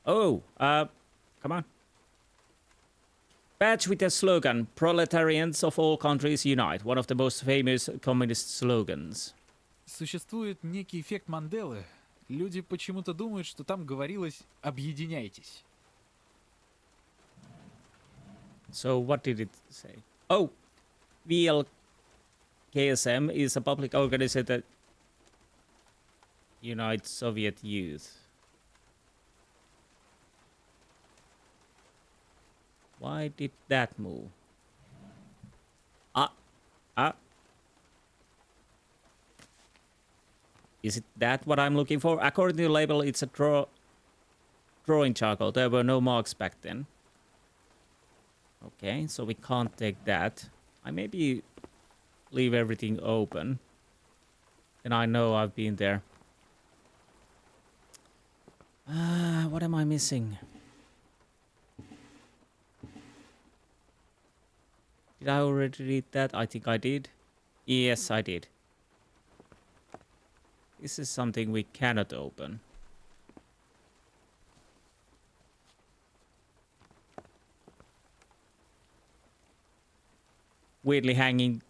Oh, come on. Badge with a slogan, "Proletarians of all countries unite", one of the most famous communist slogans. Существует некий эффект Манделы. Люди почему-то думают, что там говорилось «объединяйтесь». So what did it say? Oh, VLKSM is a public organization that unites Soviet youth. Why did that move? Is it that what I'm looking for? According to the label, it's a drawing charcoal. There were no marks back then. Okay, so we can't take that. I maybe leave everything open. Then I know I've been there. What am I missing? Did I already read that? I think I did. Yes, I did. This is something we cannot open. Weirdly hanging.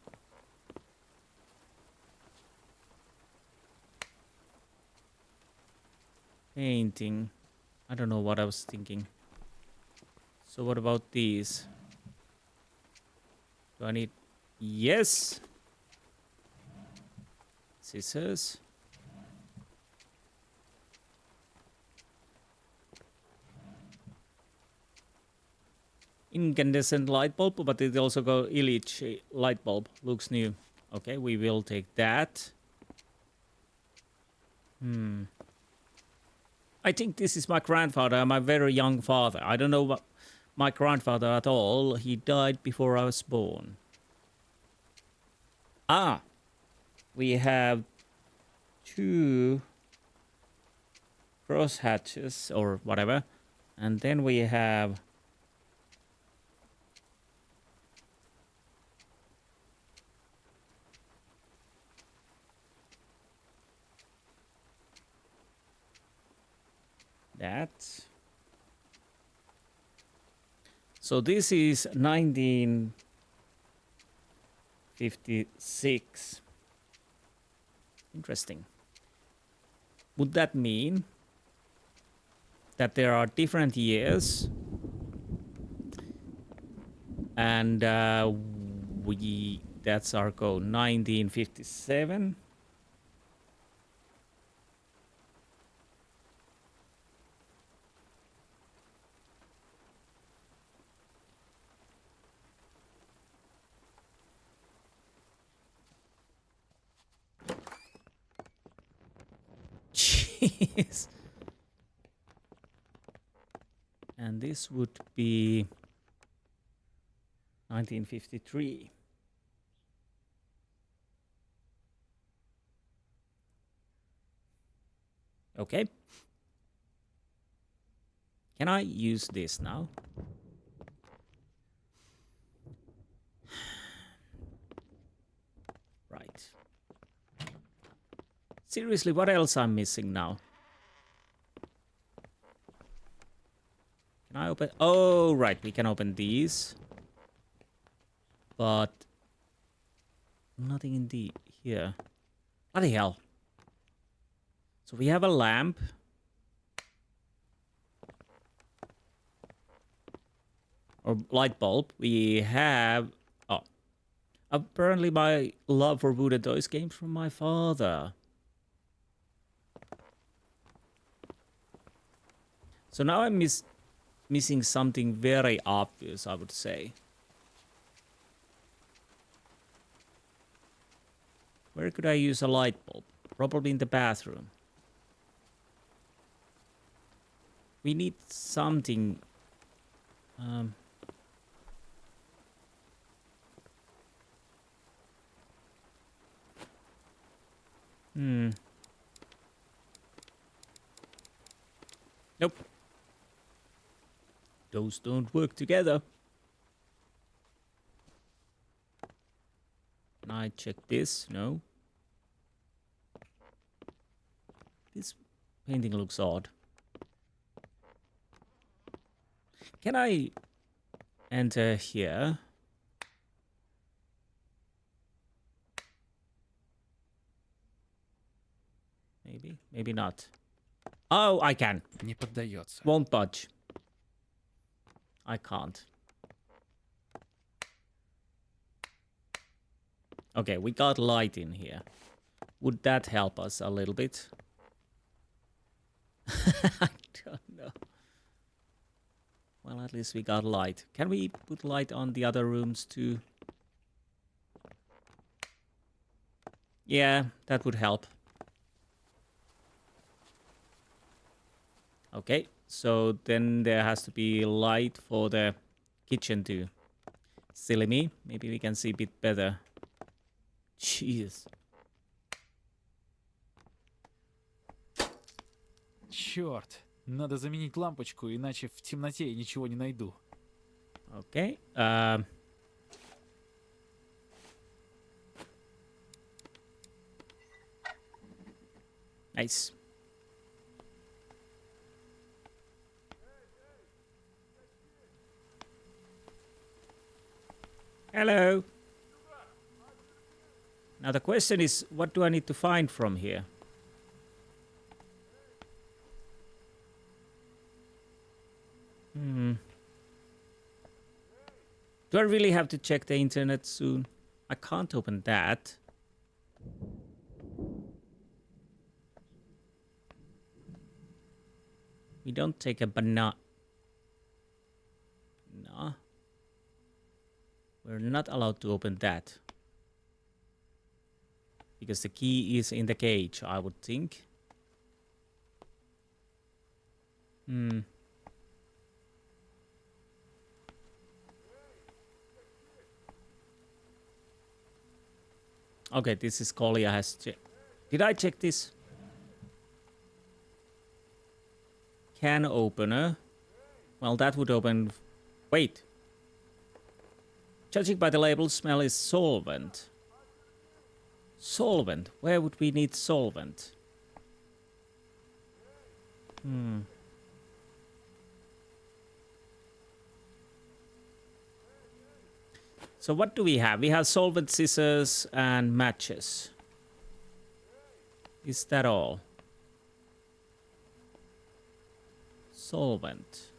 Painting. I don't know what I was thinking. So what about these? Do I need... Yes! Scissors. Incandescent light bulb, but it also go Illich light bulb. Looks new. Okay, we will take that. I think this is my grandfather, my very young father. I don't know my grandfather at all. He died before I was born. Ah! We have 2 cross hatches or whatever. And then we have... that. So this is 1956. Interesting. Would that mean that there are different years and that's our code 1957? Jeez. And this would be 1953. Okay. Can I use this now? Right. Seriously, what else I'm missing now? Can I open? Oh, right. We can open these. But nothing in the here. Bloody hell. So we have a lamp. Or light bulb. We have... Oh. Apparently my love for wooden toys came from my father. So now I'm missing something very obvious, I would say. Where could I use a light bulb? Probably in the bathroom. We need something. Nope. Those don't work together. Can I check this? No. This painting looks odd. Can I enter here? Maybe, maybe not. Oh, I can. Не поддается. Won't budge. I can't. Okay, we got light in here. Would that help us a little bit? I don't know. Well, at least we got light. Can we put light on the other rooms too? Yeah, that would help. Okay, so then there has to be light for the kitchen too. Silly me. Maybe we can see a bit better. Jeez. Черт, надо заменить лампочку, иначе в темноте я ничего не найду. Okay. Nice. Hello. Now the question is, what do I need to find from here? Do I really have to check the internet soon? I can't open that. We don't take a banana. No. We're not allowed to open that. Because the key is in the cage, I would think. Okay, this is Kolya has checked. Did I check this? Can opener. Well, that would open... Wait. Judging by the label, smell is solvent. Solvent? Where would we need solvent? So what do we have? We have solvent, scissors, and matches. Is that all? Solvent.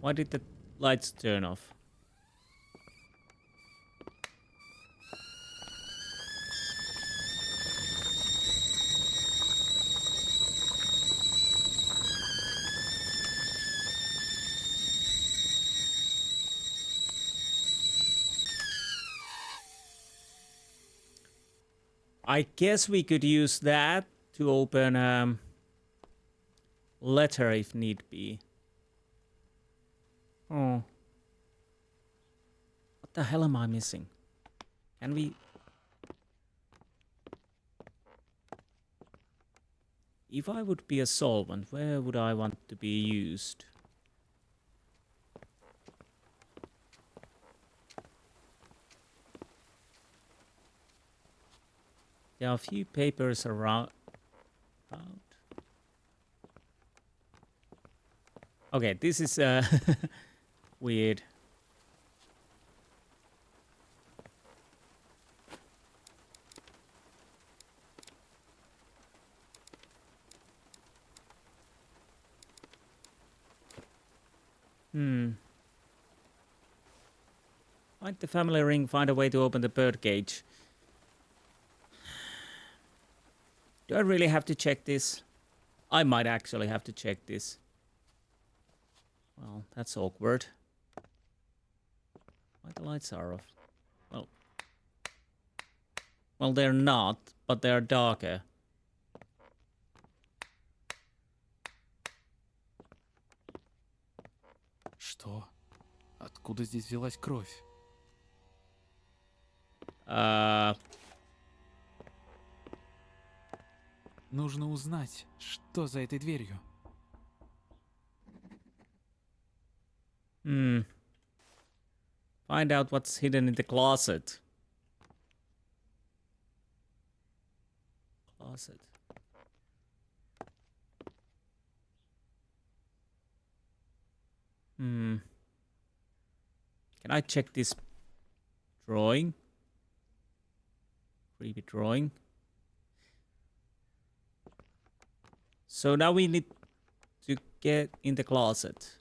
Why did the lights turn off? I guess we could use that to open letter if need be. Oh. What the hell am I missing? Can we... If I would be a solvent, where would I want to be used? There are a few papers around. Okay, this is weird. Find the family ring, find a way to open the bird cage. Do I really have to check this? I might actually have to check this. Well, that's awkward. Why the lights are off? Well, they're not, but they're darker. Что? Откуда здесь взялась кровь? Нужно узнать, что за этой дверью. Find out what's hidden in the closet. Closet. Can I check this drawing? Creepy drawing. So now we need to get in the closet.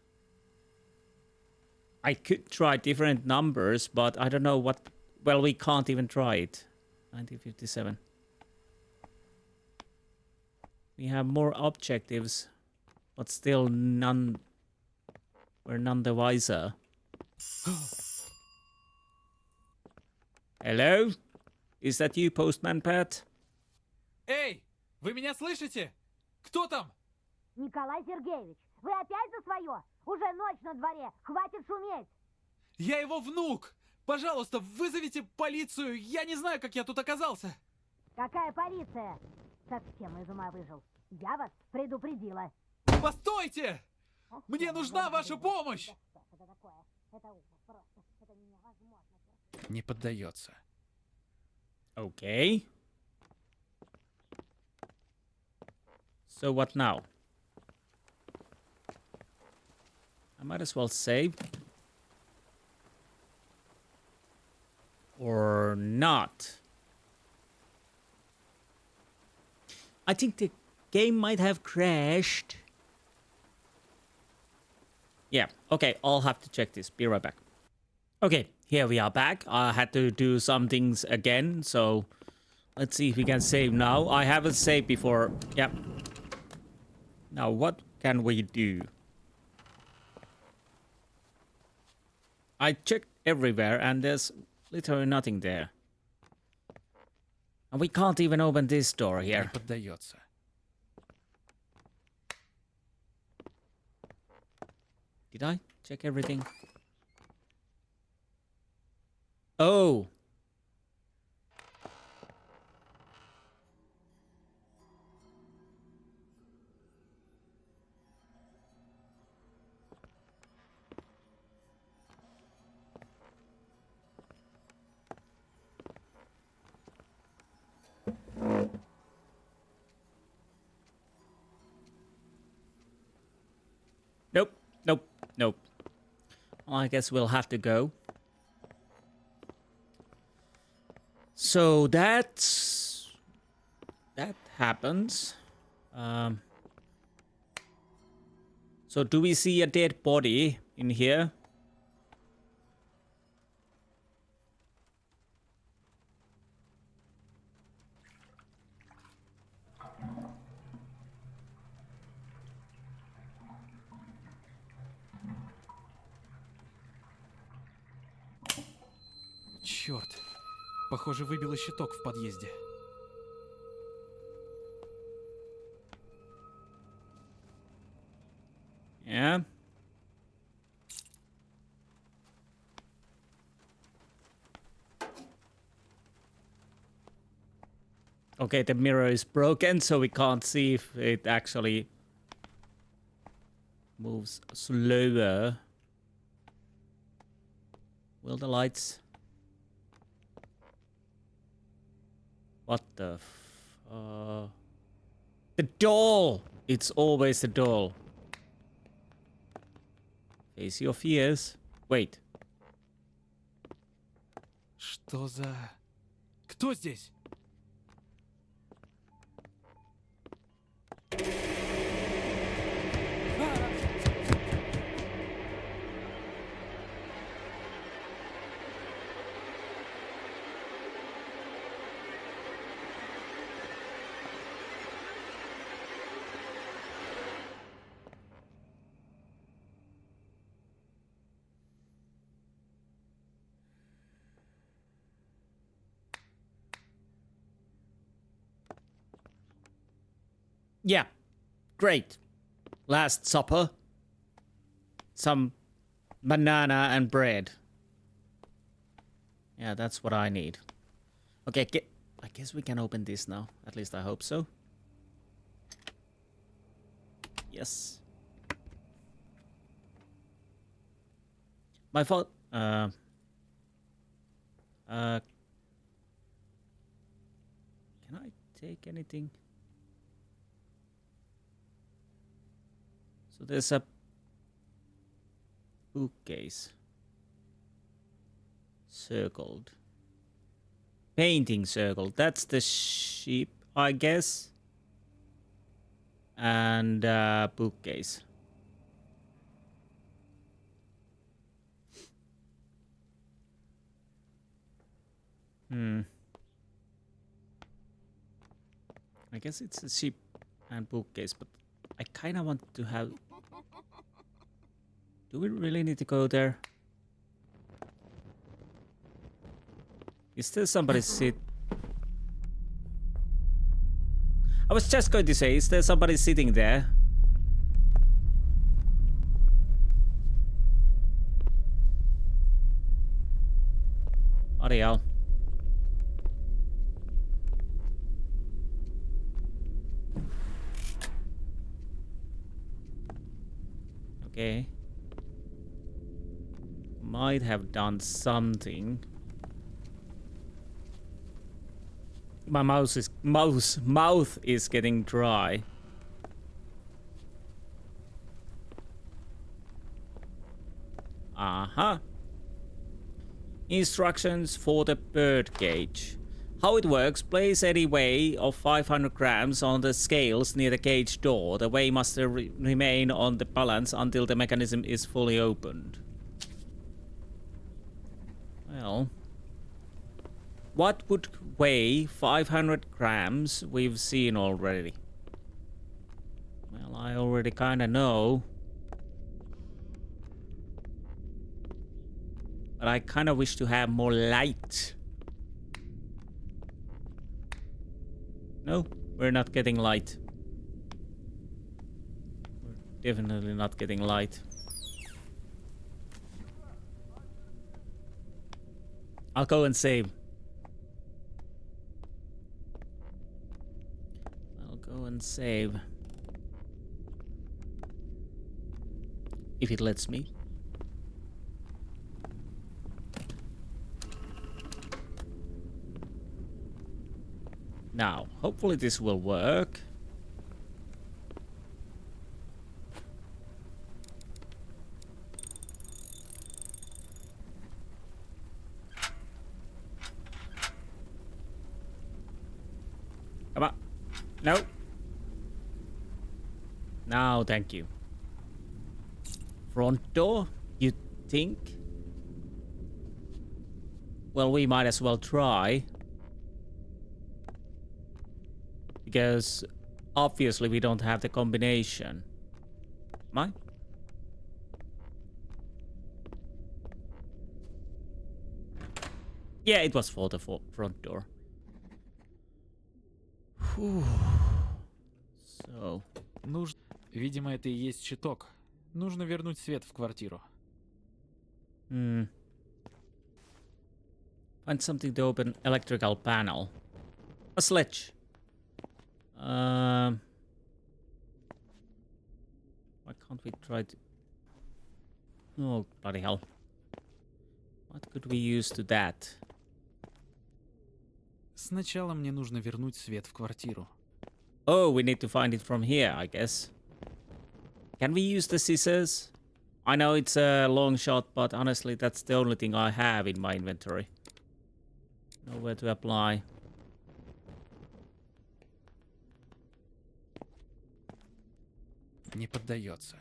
I could try different numbers, but I don't know what... Well, we can't even try it. 1957. We have more objectives, but still none... We're none the wiser. Hello? Is that you, Postman Pat? Эй, вы меня слышите? Кто там? Николай Сергеевич, вы опять за свое? Уже ночь на дворе, хватит шуметь! Я его внук! Пожалуйста, вызовите полицию, я не знаю, как я тут оказался. Какая полиция? Совсем из ума выжил. Я вас предупредила. Постойте! Мне нужна ваша помощь! Это такое? Это ужас просто. Это невозможно. Не поддается. Okay. So what now? I might as well save. Or not. I think the game might have crashed. Yeah, okay, I'll have to check this. Be right back. Okay, here we are back. I had to do some things again, so let's see if we can save now. I haven't saved before. Yeah. Now, what can we do? I checked everywhere and there's literally nothing there. And we can't even open this door Не here. поддается. Did I check everything? Oh. Nope, nope, nope. I guess we'll have to go. So that happens. So do we see a dead body in here? Черт. Похоже, выбило щиток в подъезде. Yeah. Okay, the mirror is broken, so we can't see if it actually moves slower. Will the lights... What the The doll! It's always the doll. Face your fears. Wait. Что за... Кто здесь? Yeah, great. Last supper. Some banana and bread. Yeah, that's what I need. Okay, I guess we can open this now. At least I hope so. Yes. My fault. Can I take anything? So there's a bookcase. Circled. Painting circle. That's the sheep, I guess. And bookcase. I guess it's a sheep and bookcase, but I kind of want to have... Do we really need to go there? Is there somebody sit? I was just going to say, is there somebody sitting there? Bloody hell. Okay. Might have done something. My mouth is getting dry. Uh-huh. Instructions for the bird cage. How it works, place any weight of 500 grams on the scales near the cage door. The weight must remain on the balance until the mechanism is fully opened. Well... What would weigh 500 grams? We've seen already. Well, I already kind of know. But I kind of wish to have more light. No, we're not getting light. We're definitely not getting light. I'll go and save. Go and save. If it lets me. Now, hopefully this will work. Come on. No. Now, thank you. Front door, you think? Well, we might as well try. Because obviously we don't have the combination. Am I? Yeah, it was for the front door. Whew. So... Видимо, это и есть щиток. Нужно вернуть свет в квартиру. Find something to open electrical panel. A sledge. Why can't we try to... Oh, bloody hell. What could we use to that? Сначала мне нужно вернуть свет в квартиру. Oh, we need to find it from here, I guess. Can we use the scissors? I know it's a long shot, but honestly, that's the only thing I have in my inventory. Nowhere to apply. Не поддается.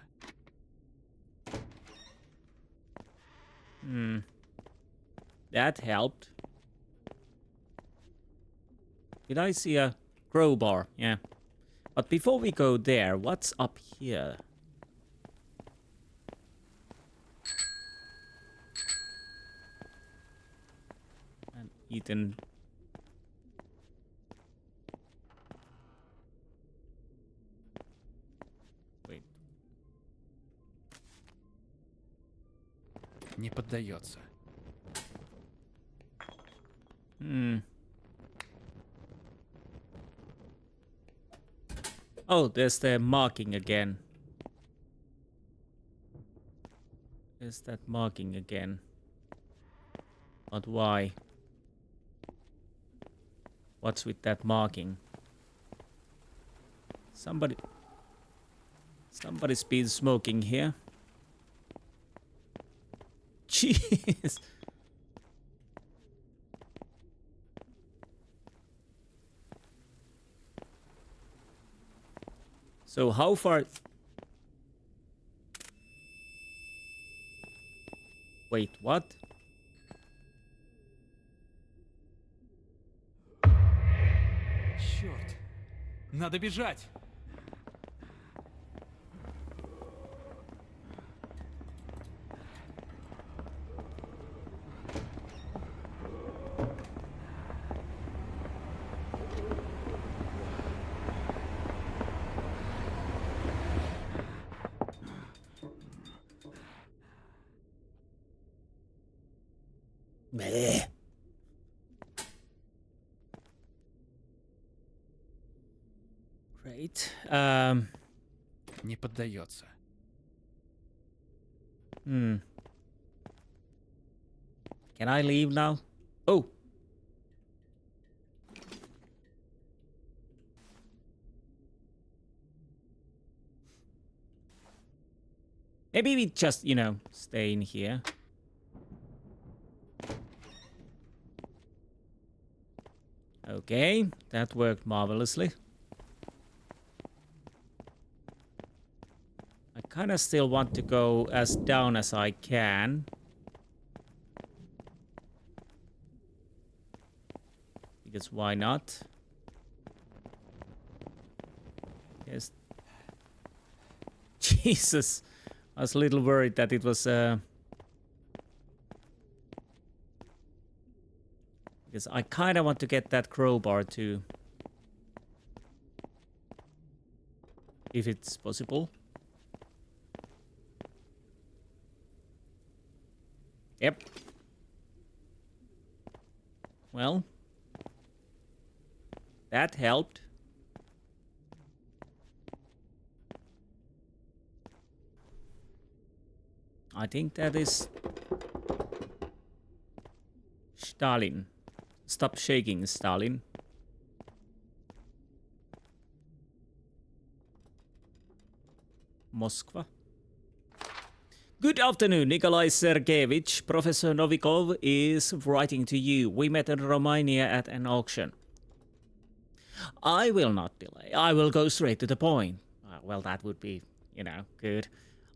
That helped. Did I see a crowbar? Yeah. But before we go there, what's up here? And eaten. Не поддается. Hmm. Oh, there's the marking again. There's that marking again. But why? What's with that marking? Somebody's been smoking here. Jeez. So how far? Wait, what? Черт! Надо бежать! Bleh. Great. Не поддается. Hmm. Can I leave now? Oh. Maybe we just, stay in here. Okay, that worked marvelously. I kind of still want to go as down as I can. Because why not? Yes. Jesus. I was a little worried that it was because I kind of want to get that crowbar too. If it's possible. Yep. Well. That helped. I think that is Stalin. Stop shaking, Stalin. Moskva. Good afternoon, Nikolai Sergeyevich. Professor Novikov is writing to you. We met in Romania at an auction. I will not delay. I will go straight to the point. Well, that would be, good.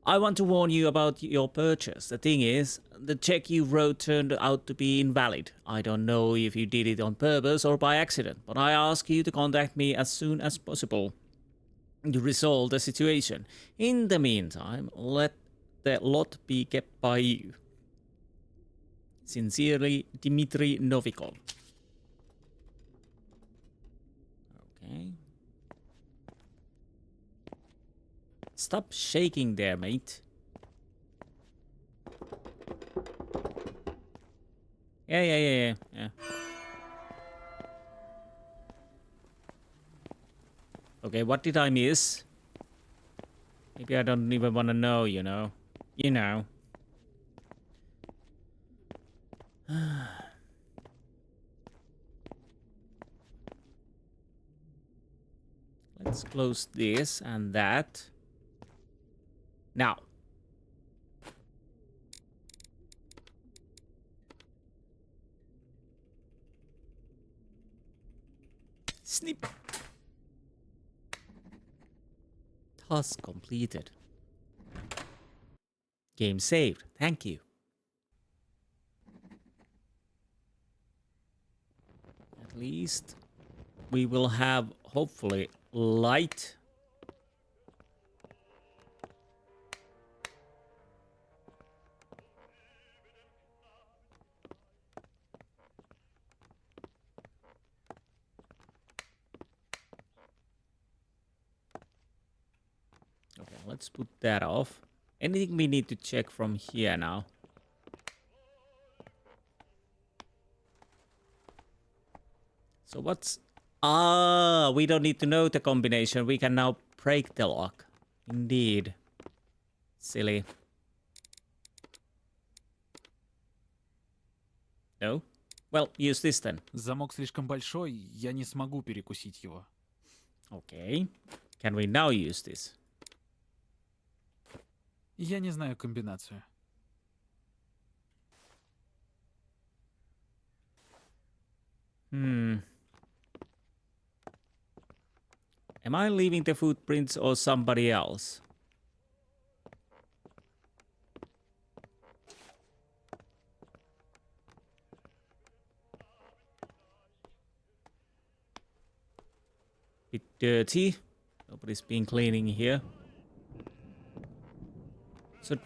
I want to warn you about your purchase. The thing is, the check you wrote turned out to be invalid. I don't know if you did it on purpose or by accident, but I ask you to contact me as soon as possible to resolve the situation. In the meantime, let the lot be kept by you. Sincerely, Dmitry Novikov. Okay. Stop shaking there, mate. Yeah. Okay, what did I miss? Maybe I don't even want to know, You know. Let's close this and that. Now. Snip. Task completed. Game saved. Thank you. At least we will have, hopefully, light. Okay, let's put that off. Anything we need to check from here now? So what's... Ah, we don't need to know the combination. We can now break the lock. Indeed. Silly. No? Well, use this then. Замок слишком большой, я не смогу перекусить его. Okay. Can we now use this? Я не знаю комбинацию. Am I leaving the footprints or somebody else? Bit dirty. Nobody's been cleaning here. So...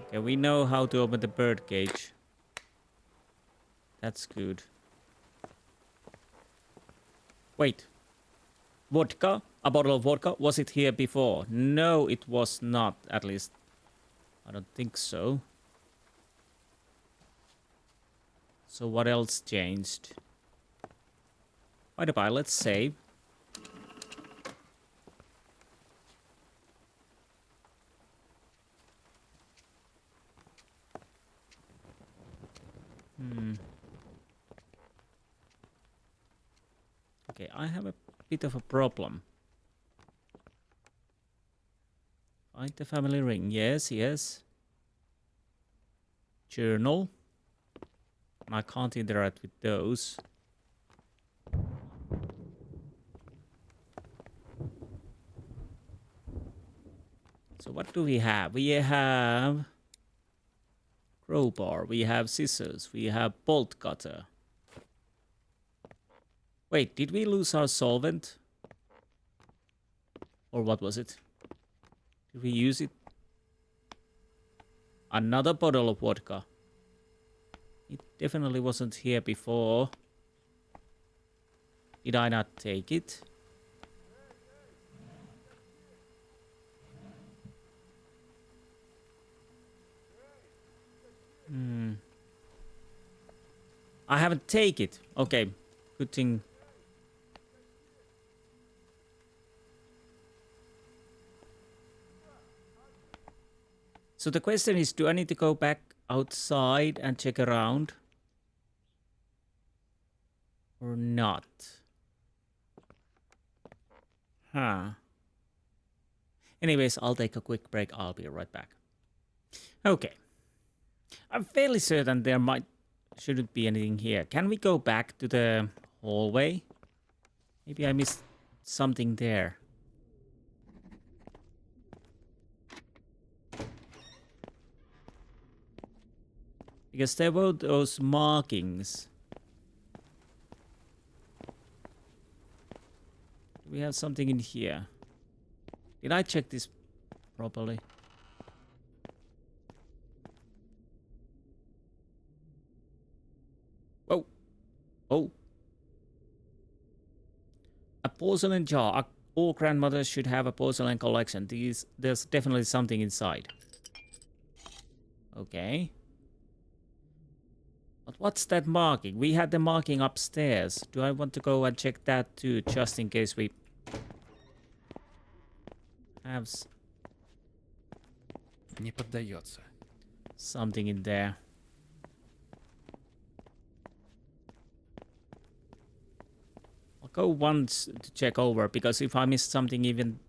Okay, we know how to open the bird cage. That's good. Wait. Vodka? A bottle of vodka? Was it here before? No, it was not. At least, I don't think so. So what else changed? By the by, let's save. Okay, I have a bit of a problem. Find the family ring. Yes, yes. Journal. I can't interact with those. So what do we have? We have crowbar, we have scissors, we have bolt cutter. Wait, did we lose our solvent? Or what was it? Did we use it? Another bottle of vodka. It definitely wasn't here before. Did I not take it? I haven't taken it. Okay, good thing. So the question is, do I need to go back outside and check around? Or not? Huh. Anyways, I'll take a quick break. I'll be right back. Okay. I'm fairly certain there shouldn't be anything here. Can we go back to the hallway? Maybe I missed something there. Because there were those markings. Do we have something in here? Did I check this properly? Whoa. Oh. A porcelain jar. All grandmothers should have a porcelain collection. There's definitely something inside. Okay. But what's that marking? We had the marking upstairs. Do I want to go and check that too, just in case we have Не поддается. something in there? I'll go once to check over, because if I missed something even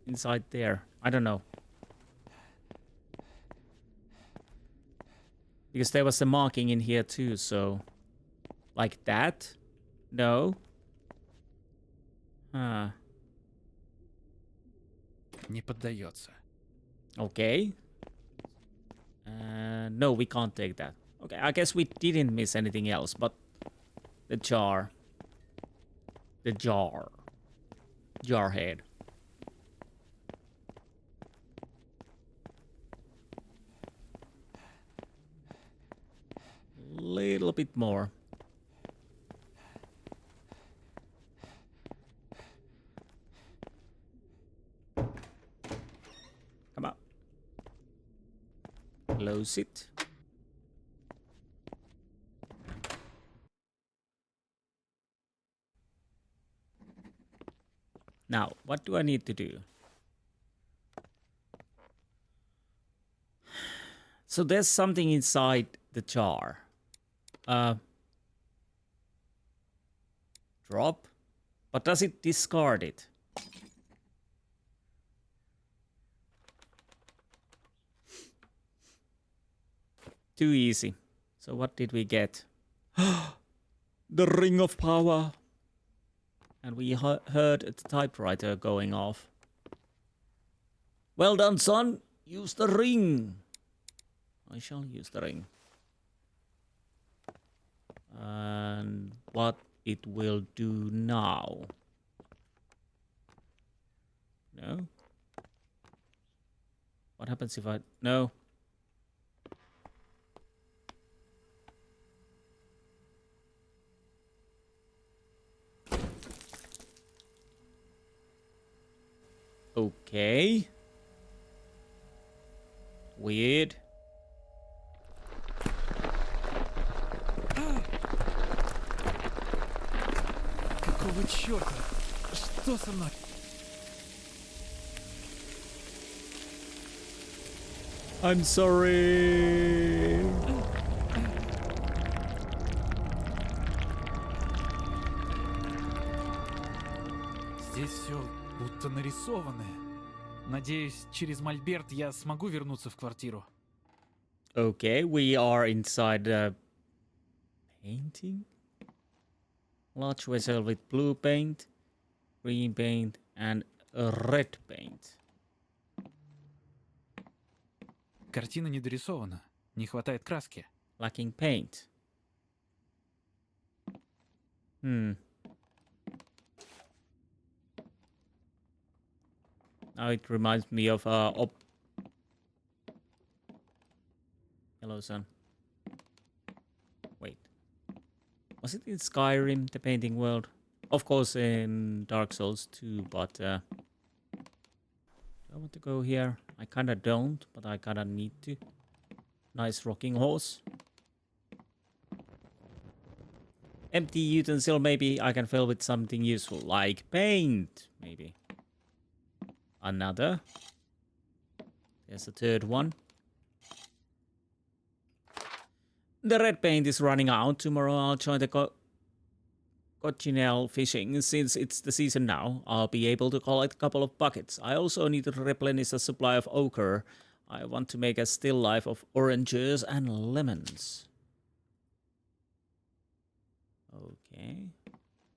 inside there, I don't know. Because there was a marking in here too, so... Like that? No? Huh. Не поддается. Okay. No, we can't take that. Okay, I guess we didn't miss anything else, but... The jar. The jar. Jar head. Little bit more. Close it. Now, what do I need to do? So there's something inside the jar. Drop. But does it discard it? Too easy. So what did we get? The Ring of Power. And we heard the typewriter going off. Well done, son. Use the ring. I shall use the ring. And what it will do now? No. What happens if I... No. Okay. Weird. Какого черта? Что со мной? I'm sorry. Здесь все будто нарисованное. Надеюсь, через мольберт я смогу вернуться в квартиру. Okay, we are inside the painting. Large vessel with blue paint, green paint, and red paint. Картина не дорисована. Не хватает краски. Lacking paint. Now it reminds me of Hello, son. Wait. Was it in Skyrim, the painting world? Of course in Dark Souls too, but do I want to go here? I kinda don't, but I kinda need to. Nice rocking horse. Empty utensil, maybe I can fill with something useful, like paint, maybe. Another. There's a third one. The red paint is running out. Tomorrow I'll join the Cochinelle fishing. Since it's the season now, I'll be able to collect a couple of buckets. I also need to replenish a supply of ochre. I want to make a still life of oranges and lemons. Okay.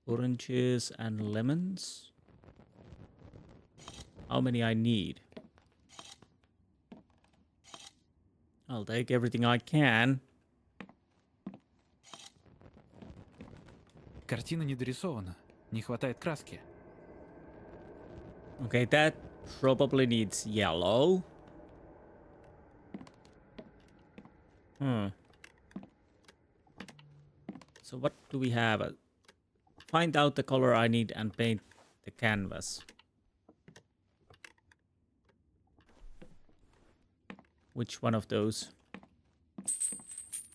Oranges and lemons. How many I need? I'll take everything I can. Картина не дорисована. Не хватает краски. Okay, that probably needs yellow. So what do we have? Find out the color I need and paint the canvas. Which one of those?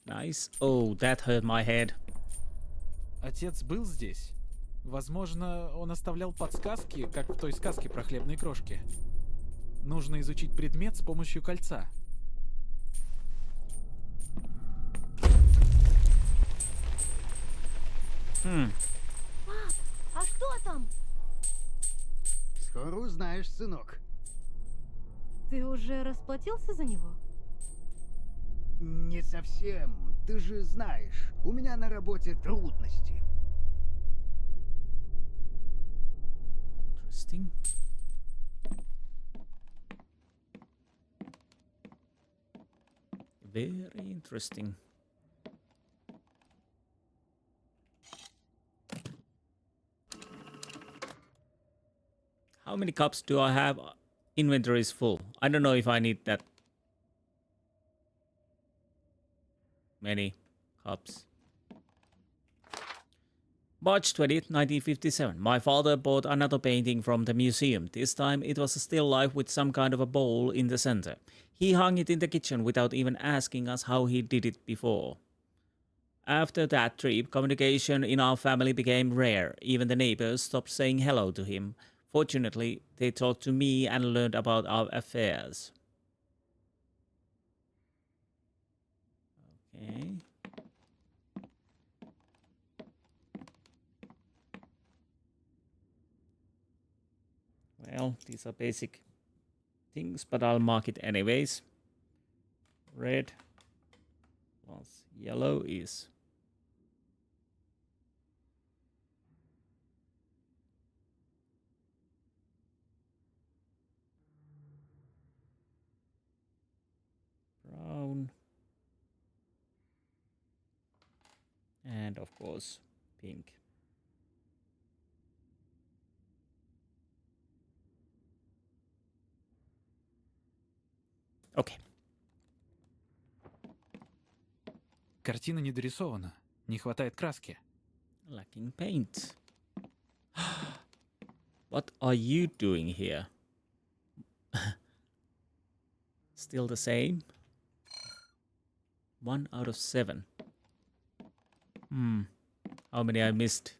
Nice. Oh, that hurt my head. Отец был здесь. Возможно, он оставлял подсказки, как в той сказке про хлебные крошки. Нужно изучить предмет с помощью кольца. Пап, а что там? Скоро узнаешь, сынок. Ты уже расплатился за него? Не совсем. Ты же знаешь, у меня на работе трудности. Interesting. Very interesting. How many cups do I have? Inventory is full. I don't know if I need that many cups. March 20th, 1957. My father bought another painting from the museum. This time it was a still life with some kind of a bowl in the center. He hung it in the kitchen without even asking us how he did it before. After that trip, communication in our family became rare. Even the neighbors stopped saying hello to him. Fortunately, they talked to me and learned about our affairs. Okay. Well, these are basic things, but I'll mark it anyways. Red plus yellow is brown. And of course, pink. Okay. Картина не дорисована. Не хватает краски. Lacking paint. What are you doing here? Still the same? 1 out of 7. How many I missed?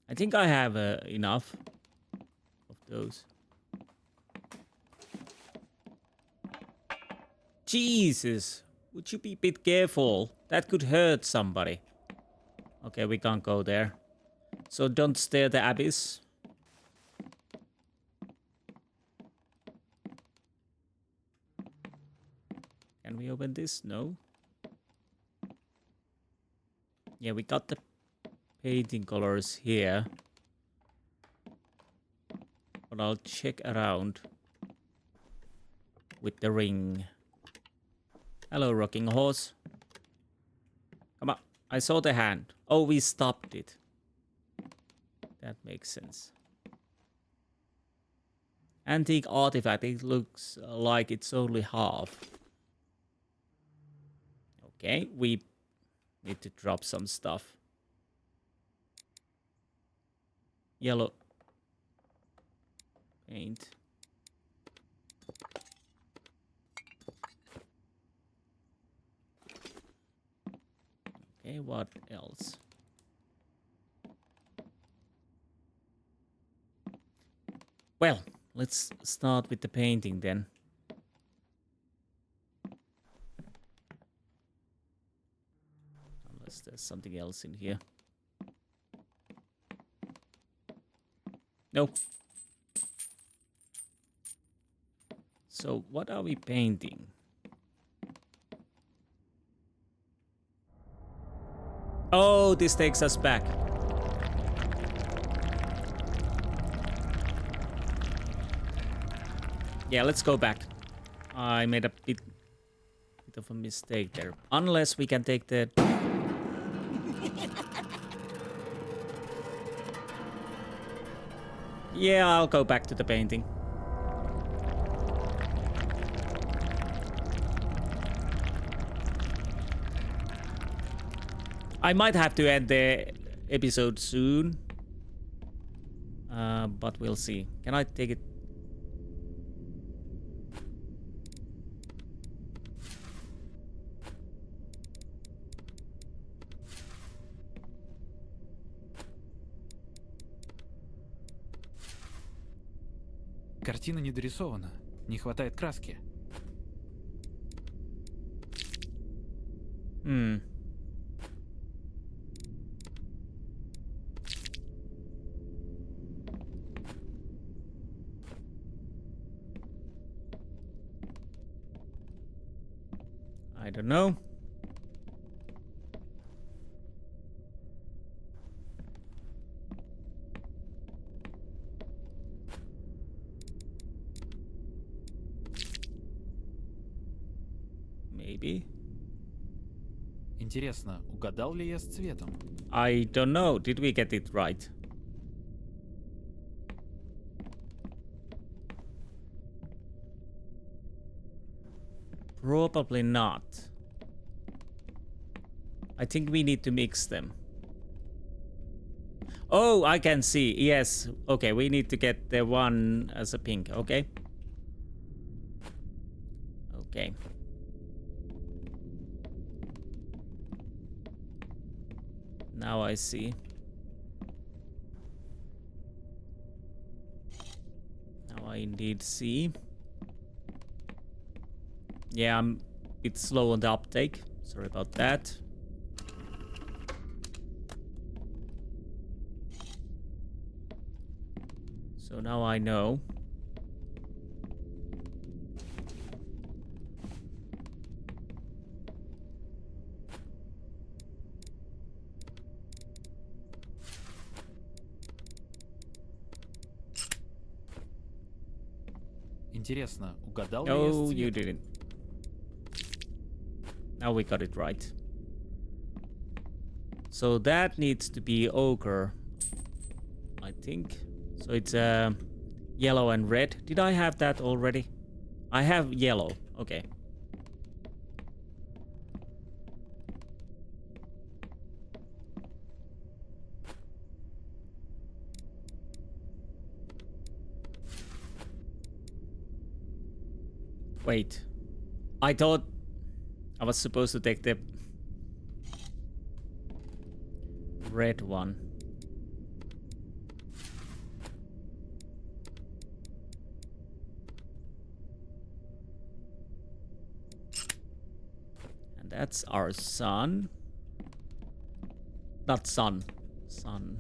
I think I have enough of those. Jesus! Would you be a bit careful? That could hurt somebody. Okay, we can't go there. So don't stare the abyss. Can we open this? No. Yeah, we got the painting colors here. But I'll check around with the ring. Hello, rocking horse. Come on. I saw the hand. Oh, we stopped it. That makes sense. Antique artifact. It looks like it's only half. Okay, we need to drop some stuff. Yellow paint. Okay, what else? Well, let's start with the painting then. Unless there's something else in here. Nope. So what are we painting? Oh, this takes us back. Yeah, let's go back. I made a bit of a mistake there. Unless we can take the... Yeah, I'll go back to the painting. I might have to end the episode soon. But we'll see. Can I take it? Картина не дорисована. Не хватает краски. I don't know. Maybe. Интересно, угадал ли я с цветом? I don't know. Did we get it right? Probably not. I think we need to mix them. Oh, I can see. Yes. Okay, we need to get the one as a pink. Okay. Okay. Now I see. Now I indeed see. Yeah, I'm a bit slow on the uptake. Sorry about that. So now I know. Интересно, угадал ли я Oh, с you цветом? didn't. Now we got it right. So that needs to be ochre, I think. So it's yellow and red. Did I have that already? I have yellow. Okay. Wait. I thought I was supposed to take the red one. And that's our sun. Not sun. Sun.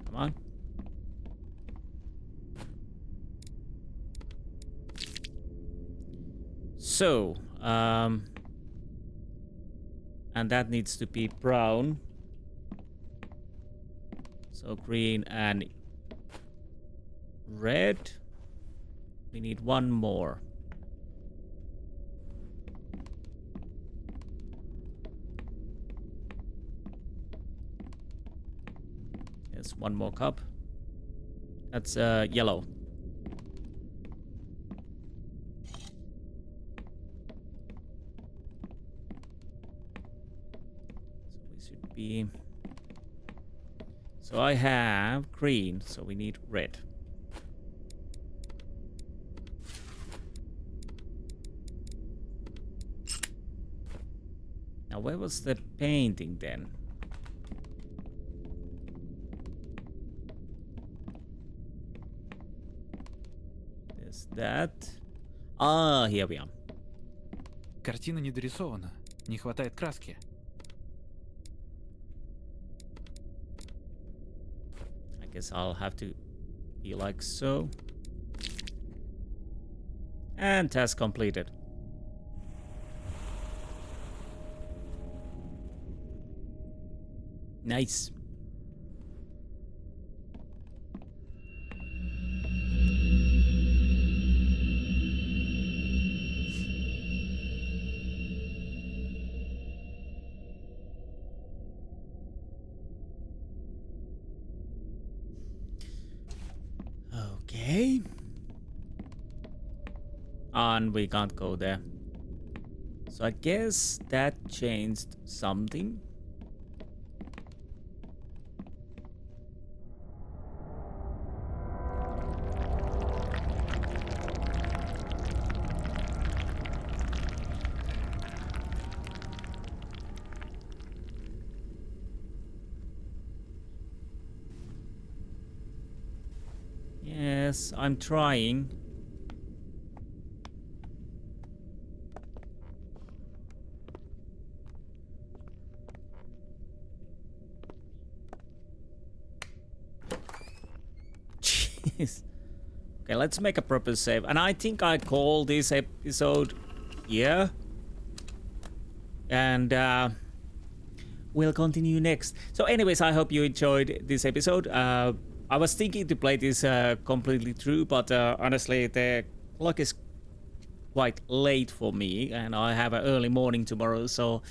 Come on. So, and that needs to be brown. So green and red. We need one more. Yes, one more cup. That's yellow. Be. So I have green, so we need red. Now where was the painting then? There's that. Ah, here we are. Картина не дорисована. Не хватает краски. Guess I'll have to be like so. And task completed. Nice. Okay. And we can't go there. So I guess that changed something. Yes, I'm trying. Jeez. Okay, let's make a proper save. And I think I call this episode here. And we'll continue next. So anyways, I hope you enjoyed this episode. I was thinking to play this completely through, but honestly, the clock is quite late for me, and I have an early morning tomorrow, so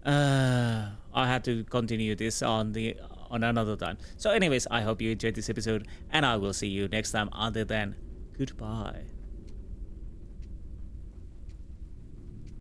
I had to continue this on another time. So anyways, I hope you enjoyed this episode, and I will see you next time. Until then, goodbye.